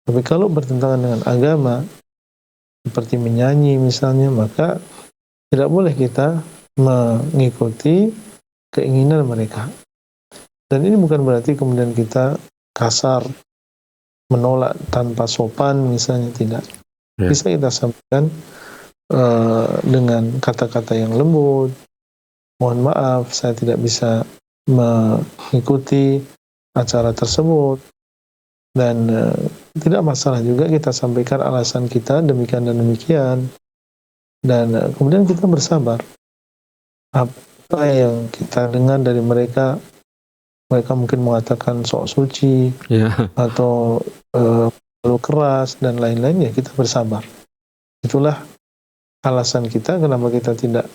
Tapi kalau bertentangan dengan agama, seperti menyanyi misalnya, maka tidak boleh kita mengikuti keinginan mereka. Dan ini bukan berarti kemudian kita kasar, menolak tanpa sopan misalnya, tidak. Ya. Bisa kita sampaikan dengan kata-kata yang lembut. Mohon maaf, saya tidak bisa mengikuti acara tersebut. Dan tidak masalah juga kita sampaikan alasan kita demikian dan demikian. Dan kemudian kita bersabar. Apa yang kita dengar dari mereka, mereka mungkin mengatakan sok suci, atau terlalu keras dan lain-lain, ya kita bersabar. Itulah alasan kita kenapa kita tidak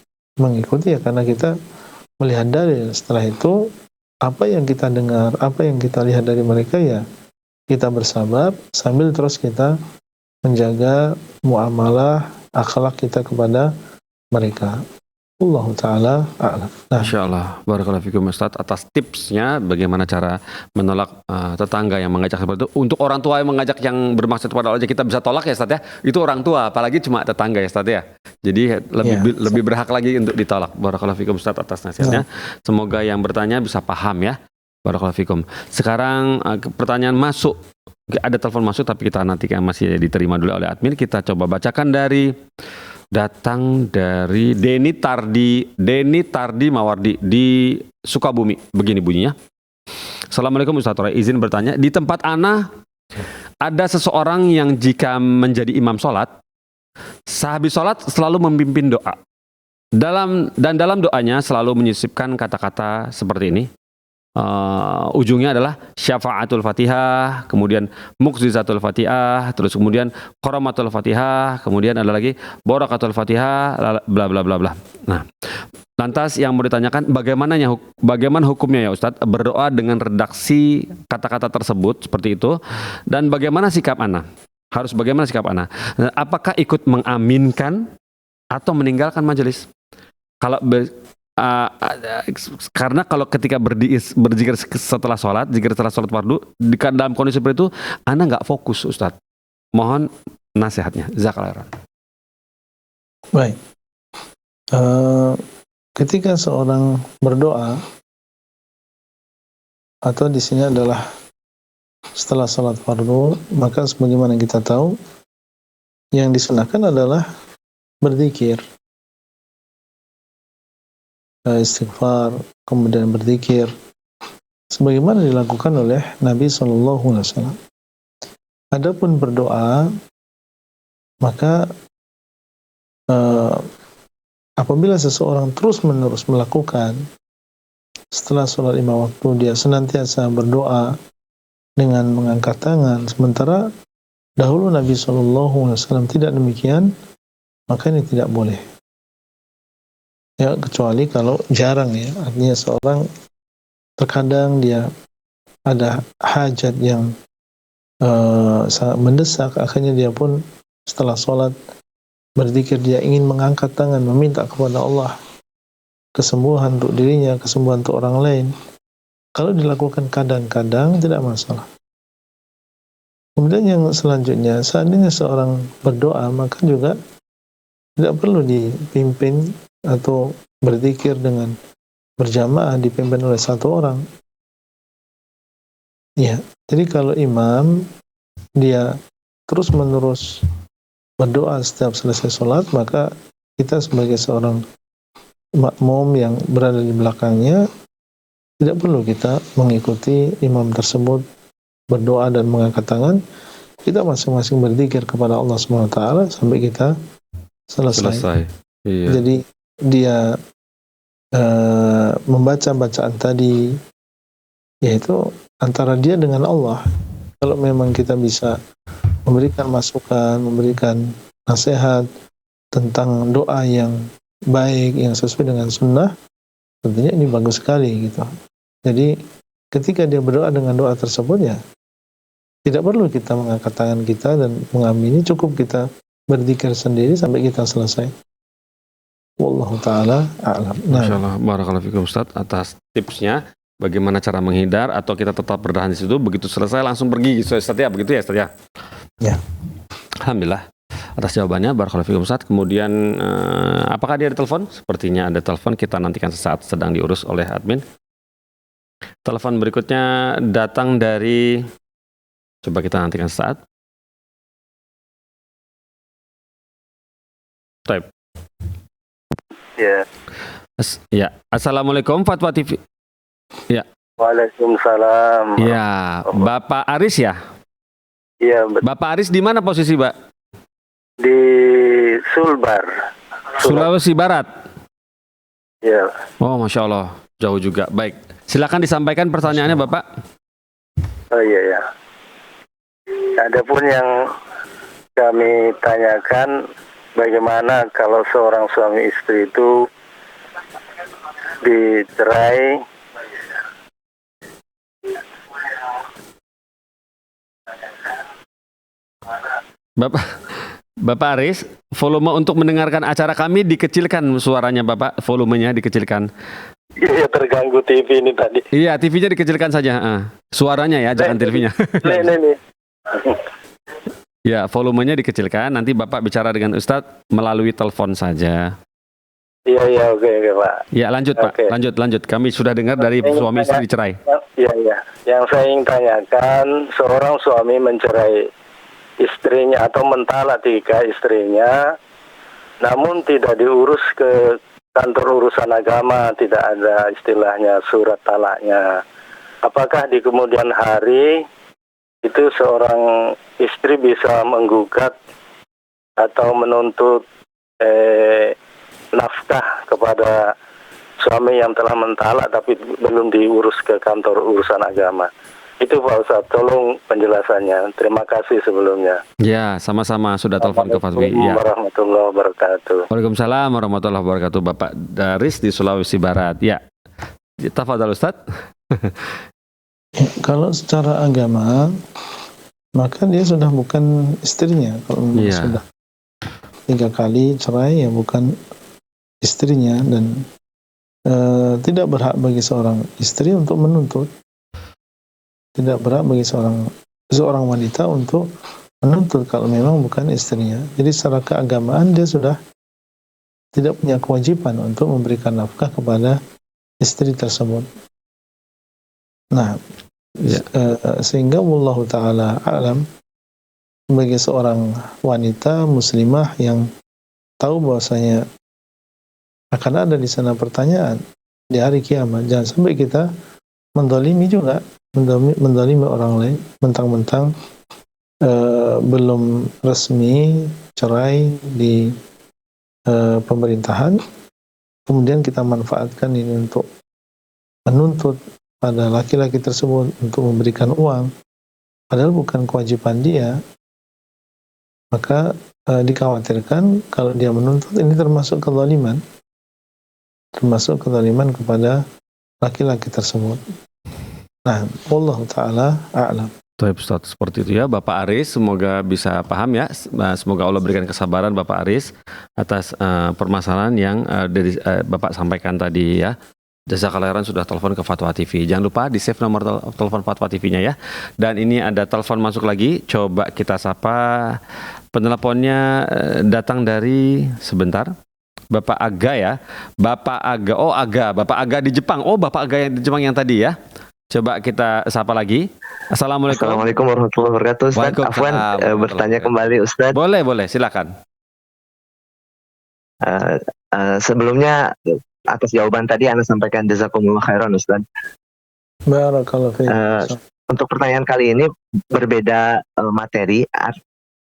mengikuti, ya karena kita melihat dalil. Setelah itu apa yang kita dengar, apa yang kita lihat dari mereka, ya kita bersabar sambil terus kita menjaga muamalah akhlak kita kepada mereka. Allah Ta'ala a'lam. Nah, Masya Allah, barakallahu fikum Ustaz atas tipsnya bagaimana cara menolak tetangga yang mengajak seperti itu. Untuk orang tua yang mengajak yang bermaksud kepada Allah, kita bisa tolak ya Ustaz ya. Itu orang tua, apalagi cuma tetangga ya Ustaz ya. Jadi lebih berhak lagi untuk ditolak. Barakallahu fikum Ustaz atas nasihatnya. Semoga yang bertanya bisa paham ya. Barakallahu fikum. Sekarang pertanyaan masuk. Ada telepon masuk tapi kita nanti masih diterima dulu oleh admin. Kita coba bacakan datang dari Deni Tardi Mawardi di Sukabumi. Begini bunyinya. Assalamualaikum Ustaz Toray, izin bertanya, di tempat ana ada seseorang yang jika menjadi imam sholat, sehabis sholat selalu memimpin doa. Dalam doanya selalu menyisipkan kata-kata seperti ini. ujungnya adalah syafa'atul Fatihah, kemudian muqjizatul Fatihah, terus kemudian qaramatul Fatihah, kemudian ada lagi barakatul Fatihah, bla bla bla bla. Nah, lantas yang mau ditanyakan bagaimana hukumnya ya Ustadz berdoa dengan redaksi kata-kata tersebut seperti itu, dan bagaimana sikap ana? Harus bagaimana sikap ana? Apakah ikut mengaminkan atau meninggalkan majelis? Kalau karena kalau ketika berzikir setelah sholat, zikir setelah sholat fardu, dalam kondisi seperti itu, ana nggak fokus Ustadz. Mohon nasihatnya. Jazakallahu khairan. Baik. Ketika seorang berdoa, atau di sini adalah setelah sholat fardu, maka sebagaimana kita tahu, yang disunahkan adalah berzikir, istighfar, kemudian berzikir, sebagaimana dilakukan oleh Nabi SAW. Adapun berdoa, maka apabila seseorang terus-menerus melakukan setelah sholat 5 waktu, dia senantiasa berdoa dengan mengangkat tangan, sementara dahulu Nabi SAW tidak demikian, maka ini tidak boleh. Ya, kecuali kalau jarang ya, artinya seorang terkadang dia ada hajat yang sangat mendesak, akhirnya dia pun setelah sholat berzikir, dia ingin mengangkat tangan meminta kepada Allah kesembuhan untuk dirinya, kesembuhan untuk orang lain. Kalau dilakukan kadang-kadang tidak masalah. Kemudian yang selanjutnya, seandainya seorang berdoa, maka juga tidak perlu dipimpin atau berzikir dengan berjamaah dipimpin oleh satu orang. Ya, jadi kalau imam dia terus-menerus berdoa setiap selesai sholat, maka kita sebagai seorang makmum yang berada di belakangnya tidak perlu kita mengikuti imam tersebut berdoa dan mengangkat tangan. Kita masing-masing berzikir kepada Allah SWT sampai kita selesai. Iya. Jadi dia membaca bacaan tadi, yaitu antara dia dengan Allah. Kalau memang kita bisa memberikan masukan, memberikan nasihat tentang doa yang baik, yang sesuai dengan sunnah, tentunya ini bagus sekali gitu. Jadi ketika dia berdoa dengan doa tersebut, ya tidak perlu kita mengangkat tangan kita dan mengamini, cukup kita berzikir sendiri sampai kita selesai. Wallahu ta'ala a'lam. Masya Allah, barakallahu fikum Ustaz atas tipsnya bagaimana cara menghindar atau kita tetap bertahan di situ, begitu selesai langsung pergi gitu Ustaz ya, begitu ya Ustaz ya? Ya. Alhamdulillah atas jawabannya, barakallahu fikum Ustaz. Kemudian apakah dia ada telepon? Sepertinya ada telepon, kita nantikan sesaat, sedang diurus oleh admin. Telepon berikutnya datang dari, coba kita nantikan sesaat. Type. Ya. Ya, Assalamualaikum Fatwa TV. Ya. Waalaikumsalam. Ya, Bapak Aris ya? Iya, Bapak Aris di mana posisi, Pak? di Sulbar. Sulawesi Barat. Ya. Oh, Masya Allah, jauh juga. Baik, silakan disampaikan pertanyaannya, Bapak. Oh iya ya. Adapun yang kami tanyakan, bagaimana kalau seorang suami istri itu dicerai Bapak Aris, volume untuk mendengarkan acara kami dikecilkan suaranya, Bapak, volumenya dikecilkan. Iya, terganggu TV ini tadi. Iya, TV-nya dikecilkan saja. Suaranya ya, jangan TV-nya. Nih. Ya, volumenya dikecilkan. Nanti Bapak bicara dengan Ustadz melalui telepon saja. Iya, oke, Pak. Ya, lanjut Pak, Oke. lanjut. Kami sudah dengar dari suami istri dicerai. Iya. Yang saya ingin tanyakan, seorang suami mencerai istrinya atau mentalak tiga istrinya, namun tidak diurus ke kantor urusan agama, tidak ada istilahnya surat talaknya. Apakah di kemudian hari itu seorang istri bisa menggugat atau menuntut nafkah kepada suami yang telah mentalak tapi belum diurus ke kantor urusan agama. Itu Pak Ustadz, tolong penjelasannya. Terima kasih sebelumnya. Ya, sama-sama sudah telepon ke Fatwi. Ya. Warahmatullahi wabarakatuh. Waalaikumsalam warahmatullahi wabarakatuh. Bapak Daris di Sulawesi Barat. Ya. Tafadhal Ustaz. Kalau secara agama, maka dia sudah bukan istrinya. Kalau memang Iya. sudah 3 kali cerai, ya bukan istrinya, dan tidak berhak bagi seorang istri untuk menuntut. Tidak berhak bagi seorang wanita untuk menuntut kalau memang bukan istrinya. Jadi secara keagamaan dia sudah tidak punya kewajiban untuk memberikan nafkah kepada istri tersebut. Nah, Ya. sehingga wallahu taala alam, bagi seorang wanita muslimah yang tahu bahwasanya akan ada di sana pertanyaan di hari kiamat, jangan sampai kita mendolimi juga, mendolimi orang lain mentang-mentang belum resmi cerai di pemerintahan, kemudian kita manfaatkan ini untuk menuntut pada laki-laki tersebut untuk memberikan uang, padahal bukan kewajiban dia. Maka dikhawatirkan kalau dia menuntut, ini termasuk kezaliman kepada laki-laki tersebut. Nah, Allah Ta'ala a'lam. Baik Ustaz, seperti itu ya Bapak Aris, semoga bisa paham ya. Semoga Allah berikan kesabaran Bapak Aris atas permasalahan yang dari Bapak sampaikan tadi ya. Jazakallahu khairan sudah telepon ke Fatwa TV. Jangan lupa di save nomor telepon Fatwa TV-nya ya. Dan ini ada telepon masuk lagi, coba kita sapa. Peneleponnya datang dari sebentar. Bapak Aga ya. Bapak Aga. Oh Aga, Bapak Aga di Jepang. Oh Bapak Aga yang di Jepang yang tadi ya. Coba kita sapa lagi. Assalamualaikum. Assalamualaikum warahmatullahi wabarakatuh. Ustaz, Waalaikumsalam Afwan bertanya kembali Ustaz. Boleh, silakan. Sebelumnya atas jawaban tadi Anda sampaikan jazakumullah khairan Ustaz. Barakallahu fiik. Untuk pertanyaan kali ini berbeda materi,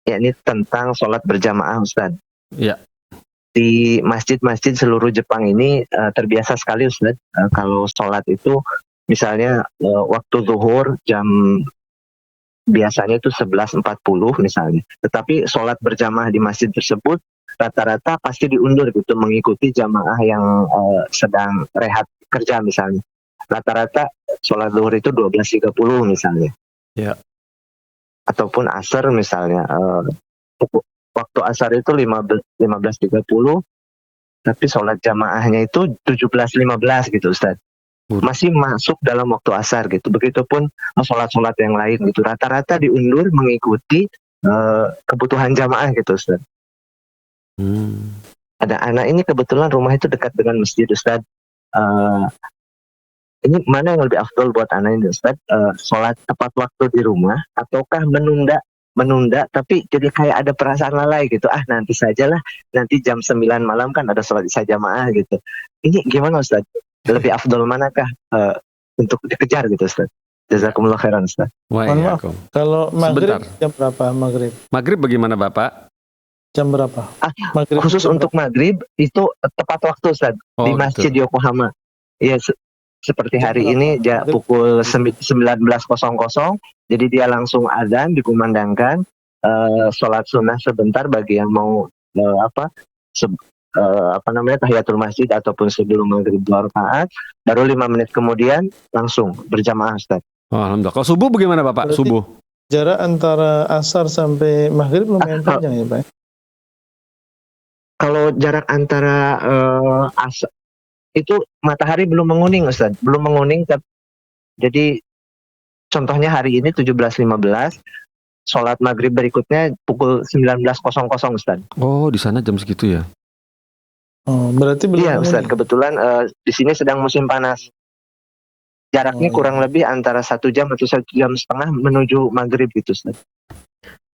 yakni tentang sholat berjamaah Ustaz. Ya. Di masjid-masjid seluruh Jepang ini terbiasa sekali Ustaz, kalau sholat itu misalnya waktu zuhur jam biasanya itu 11.40 misalnya. Tetapi sholat berjamaah di masjid tersebut rata-rata pasti diundur gitu, mengikuti jamaah yang sedang rehat kerja misalnya. Rata-rata sholat zuhur itu 12.30 misalnya. Ya. Ataupun asar misalnya. Waktu asar itu 15.30, tapi sholat jamaahnya itu 17.15 gitu Ustaz. Masih masuk dalam waktu asar gitu. Begitupun sholat-sholat yang lain gitu. Rata-rata diundur mengikuti kebutuhan jamaah gitu Ustaz. Ada anak ini kebetulan rumah itu dekat dengan masjid Ustaz. Ini mana yang lebih afdol buat anak ini Ustaz? Sholat tepat waktu di rumah ataukah menunda tapi jadi kayak ada perasaan lalai gitu. Nanti sajalah, nanti jam 9 malam kan ada sholat isya jamaah gitu. Ini gimana Ustaz? Lebih afdol manakah untuk dikejar gitu Ustaz? Jazakumullah khairan Ustaz. Mohon maaf, kalau maghrib Sebentar. jam berapa maghrib? Maghrib bagaimana Bapak? Jam berapa? Maghrib Khusus jam untuk maghrib itu tepat waktu Ustaz, di Masjid Yokohama. Iya, seperti hari ini pukul 19.00, jadi dia langsung azan dikumandangkan, sholat sunnah sebentar bagi yang mau tahiyatul masjid ataupun sebelum maghrib 2 rakaat, baru 5 menit kemudian langsung berjamaah Ustaz. Oh, alhamdulillah. Kalau subuh bagaimana Bapak? Berarti Subuh. jarak antara asar sampai maghrib lumayan panjang ya Pak? Kalau jarak antara asar itu matahari belum menguning Ustaz, belum menguning. Jadi contohnya hari ini 17.15, sholat maghrib berikutnya pukul 19.00 Ustaz. Oh, di sana jam segitu ya? Oh, berarti belum Iya Ustaz, menguning. kebetulan di sini sedang musim panas. Jaraknya kurang lebih antara 1 jam atau 1 jam setengah menuju maghrib gitu Ustaz.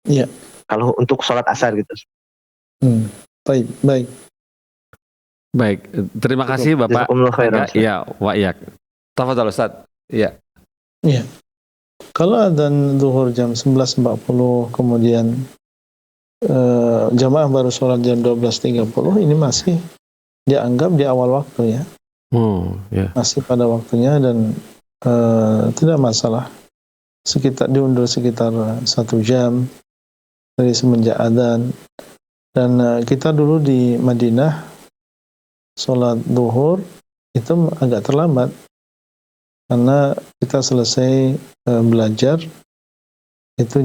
Iya. Kalau untuk sholat asar gitu. Baik. Baik, terima kasih Bapak. Jazakumullah khairan, Ustaz. Iya, wa'iyyak. Tafadhal Ustaz. Iya. Kalau adzan zuhur jam 11.40 kemudian jamaah baru sholat jam 12.30, ini masih dianggap di awal waktu ya. Ya. masih pada waktunya dan tidak masalah. Diundur sekitar 1 jam dari semenjak adzan. Dan kita dulu di Madinah sholat duhur itu agak terlambat karena kita selesai belajar itu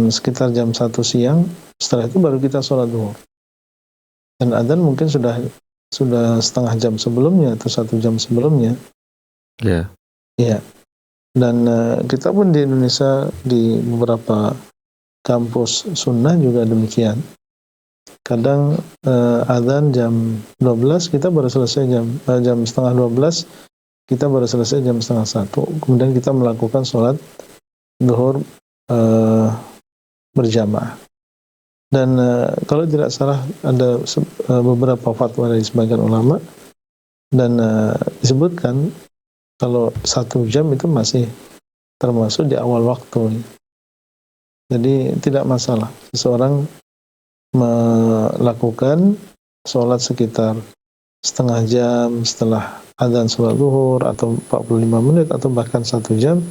sekitar jam 1 siang. Setelah itu baru kita sholat duhur. Dan adzan mungkin sudah setengah jam sebelumnya atau 1 jam sebelumnya. Ya. Iya. Dan kita pun di Indonesia di beberapa kampus sunnah juga demikian. Kadang adzan jam 12 kita baru selesai jam setengah 12, kita baru selesai jam setengah 1. Kemudian kita melakukan sholat duhur berjamaah. Dan kalau tidak salah ada beberapa fatwa dari sebagian ulama dan disebutkan kalau 1 jam itu masih termasuk di awal waktu. Jadi tidak masalah seseorang melakukan sholat sekitar setengah jam setelah adzan sholat zuhur atau 45 menit atau bahkan 1 jam,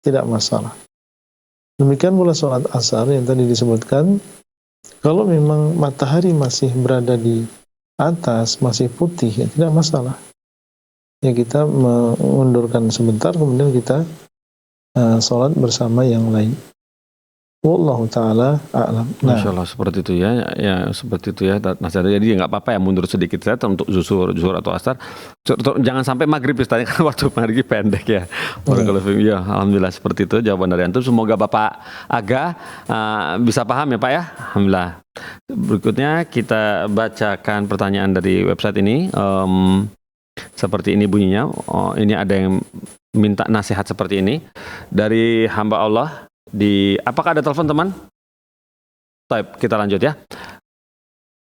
tidak masalah. Demikian pula sholat asar yang tadi disebutkan, kalau memang matahari masih berada di atas, masih putih, ya tidak masalah. Ya kita mengundurkan sebentar, kemudian kita sholat bersama yang lain. Wallahu ta'ala a'lam. Masya Allah, seperti itu ya. Ya seperti itu ya. Jadi nggak apa-apa ya mundur sedikit saja untuk zuhur atau asar. Jangan sampai maghrib Ustaz, karena waktu maghrib pendek ya. Ya, alhamdulillah seperti itu jawaban dari antum. Semoga Bapak Aga bisa paham ya Pak ya. Alhamdulillah. Berikutnya kita bacakan pertanyaan dari website ini. Seperti ini bunyinya. Ini ada yang minta nasihat seperti ini dari hamba Allah. Apakah ada telepon teman? Baik, kita lanjut ya.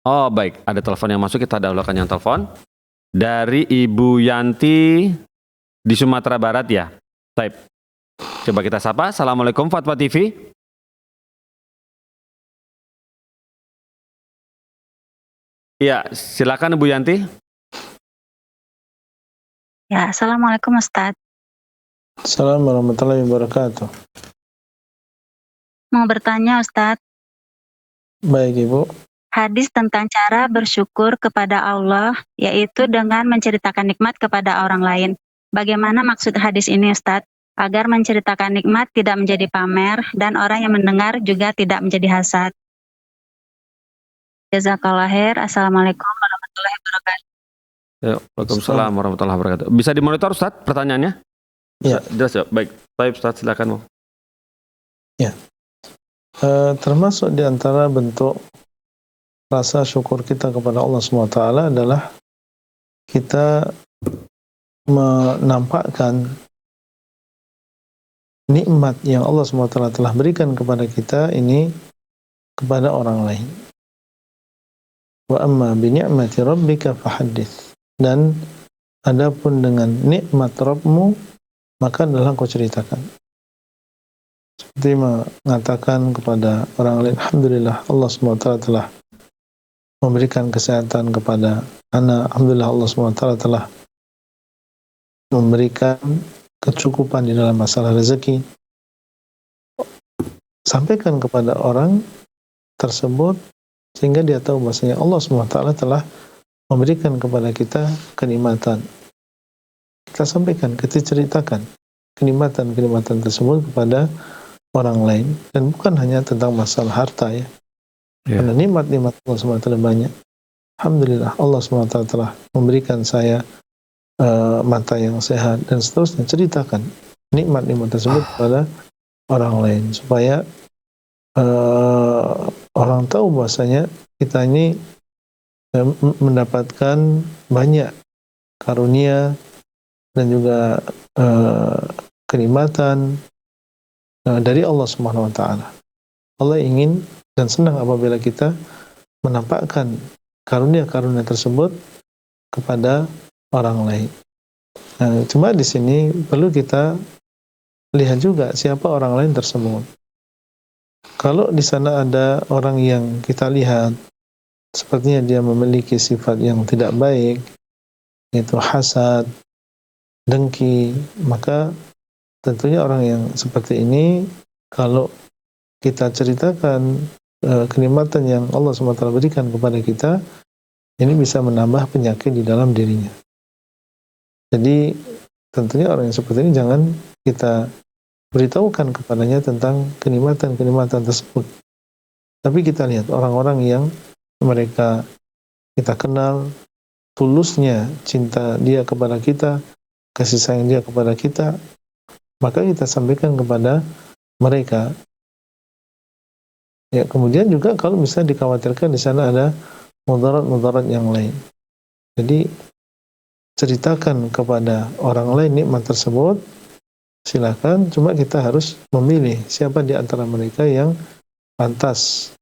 Oh baik, ada telepon yang masuk, kita dahulukan yang telepon. Dari Ibu Yanti di Sumatera Barat ya. Baik, coba kita sapa. Assalamualaikum Fatwa TV. Iya, silakan Ibu Yanti. Ya, Assalamualaikum Ustaz. Assalamualaikum warahmatullahi wabarakatuh. Mau bertanya Ustaz, Baik Ibu. hadis tentang cara bersyukur kepada Allah, yaitu dengan menceritakan nikmat kepada orang lain. Bagaimana maksud hadis ini Ustaz? Agar menceritakan nikmat tidak menjadi pamer, dan orang yang mendengar juga tidak menjadi hasad. Jazakallah khair. Assalamualaikum warahmatullahi wabarakatuh. Ya, waalaikumsalam warahmatullahi wabarakatuh. Bisa dimonitor Ustaz pertanyaannya? Ya. Jelas ya. Baik Ustaz, silakan. Ya. Termasuk di antara bentuk rasa syukur kita kepada Allah SWT adalah kita menampakkan nikmat yang Allah SWT telah berikan kepada kita ini kepada orang lain. Wa amma bi ni'mati rabbika fahaddits. Dan adapun dengan nikmat Rabbmu, maka adalah kau ceritakan. Seperti mengatakan kepada orang lain, alhamdulillah Allah SWT telah memberikan kesehatan kepada anak, alhamdulillah Allah SWT telah memberikan kecukupan di dalam masalah rezeki. Sampaikan kepada orang tersebut sehingga dia tahu bahwasanya Allah SWT telah memberikan kepada kita kenikmatan. Kita sampaikan, kita ceritakan kenikmatan-kenikmatan tersebut kepada orang lain, dan bukan hanya tentang masalah harta ya. Karena nikmat-nikmat Allah SWT banyak. Alhamdulillah Allah SWT telah memberikan saya mata yang sehat dan seterusnya. Ceritakan nikmat-nikmat tersebut kepada orang lain supaya orang tahu bahwasanya kita ini mendapatkan banyak karunia dan juga kenikmatan dari Allah Subhanahu wa taala. Allah ingin dan senang apabila kita menampakkan karunia-karunia tersebut kepada orang lain. Nah, cuma di sini perlu kita lihat juga siapa orang lain tersebut. Kalau di sana ada orang yang kita lihat sepertinya dia memiliki sifat yang tidak baik, yaitu hasad, dengki, maka tentunya orang yang seperti ini kalau kita ceritakan kenikmatan yang Allah SWT berikan kepada kita, ini bisa menambah penyakit di dalam dirinya. Jadi tentunya orang yang seperti ini jangan kita beritahukan kepadanya tentang kenikmatan-kenikmatan tersebut. Tapi kita lihat orang-orang yang mereka kita kenal tulusnya cinta dia kepada kita, kasih sayang dia kepada kita, maka kita sampaikan kepada mereka. Ya, kemudian juga kalau misalnya dikhawatirkan di sana ada mudarat-mudarat yang lain. Jadi ceritakan kepada orang lain nikmat tersebut, silakan, cuma kita harus memilih siapa di antara mereka yang pantas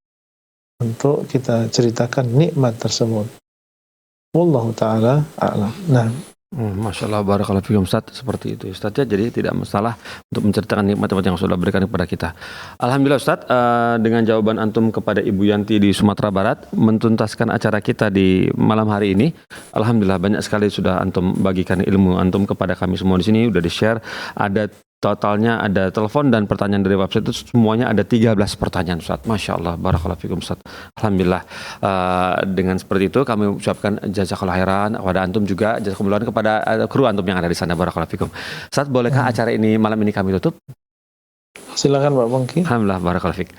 untuk kita ceritakan nikmat tersebut. Wallahu ta'ala a'lam. Nah, Masya Allah, barakallahu fikum Ustaz, seperti itu Ustaz ya. Jadi tidak masalah untuk menceritakan nikmat-nikmat yang sudah berikan kepada kita. Alhamdulillah Ustaz, dengan jawaban antum kepada Ibu Yanti di Sumatera Barat, mentuntaskan acara kita di malam hari ini. Alhamdulillah banyak sekali sudah antum bagikan ilmu antum kepada kami semua di sini, udah di-share. Ada totalnya, ada telepon dan pertanyaan dari website itu semuanya ada 13 pertanyaan Ustaz. Masya Allah, barakallahu fikum Ustaz. Alhamdulillah, dengan seperti itu kami ucapkan jazakallahu khairan kepada antum, juga jazakumullah kepada kru antum yang ada di sana, barakallahu fikum. Ustaz, bolehkah acara ini malam ini kami tutup? silakan Pak Bongki. Alhamdulillah, barakallahu fik.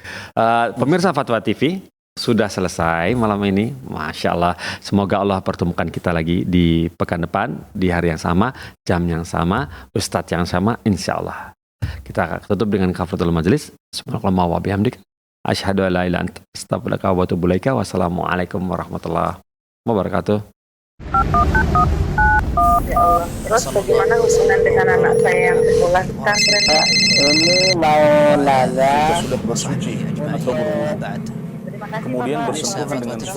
Pemirsa Fatwa TV, sudah selesai malam ini. Masya Allah, semoga Allah pertemukan kita lagi di pekan depan, di hari yang sama, jam yang sama, ustadz yang sama, insya Allah. Kita tutup dengan kafaratul majelis. Subhanallah wa bihamdik, asyhadu an la ilaha illa anta, astaghfiruka wa atubu ilaika. Wassalamualaikum warahmatullahi wabarakatuh. Ya Allah. Terus bagaimana hubungan dengan anak saya yang sekolah pesantren? Ini mau nanya. Kita sudah bersuci atau berwudu. Terima kasih Kemudian Bapak. bersentuhan dengan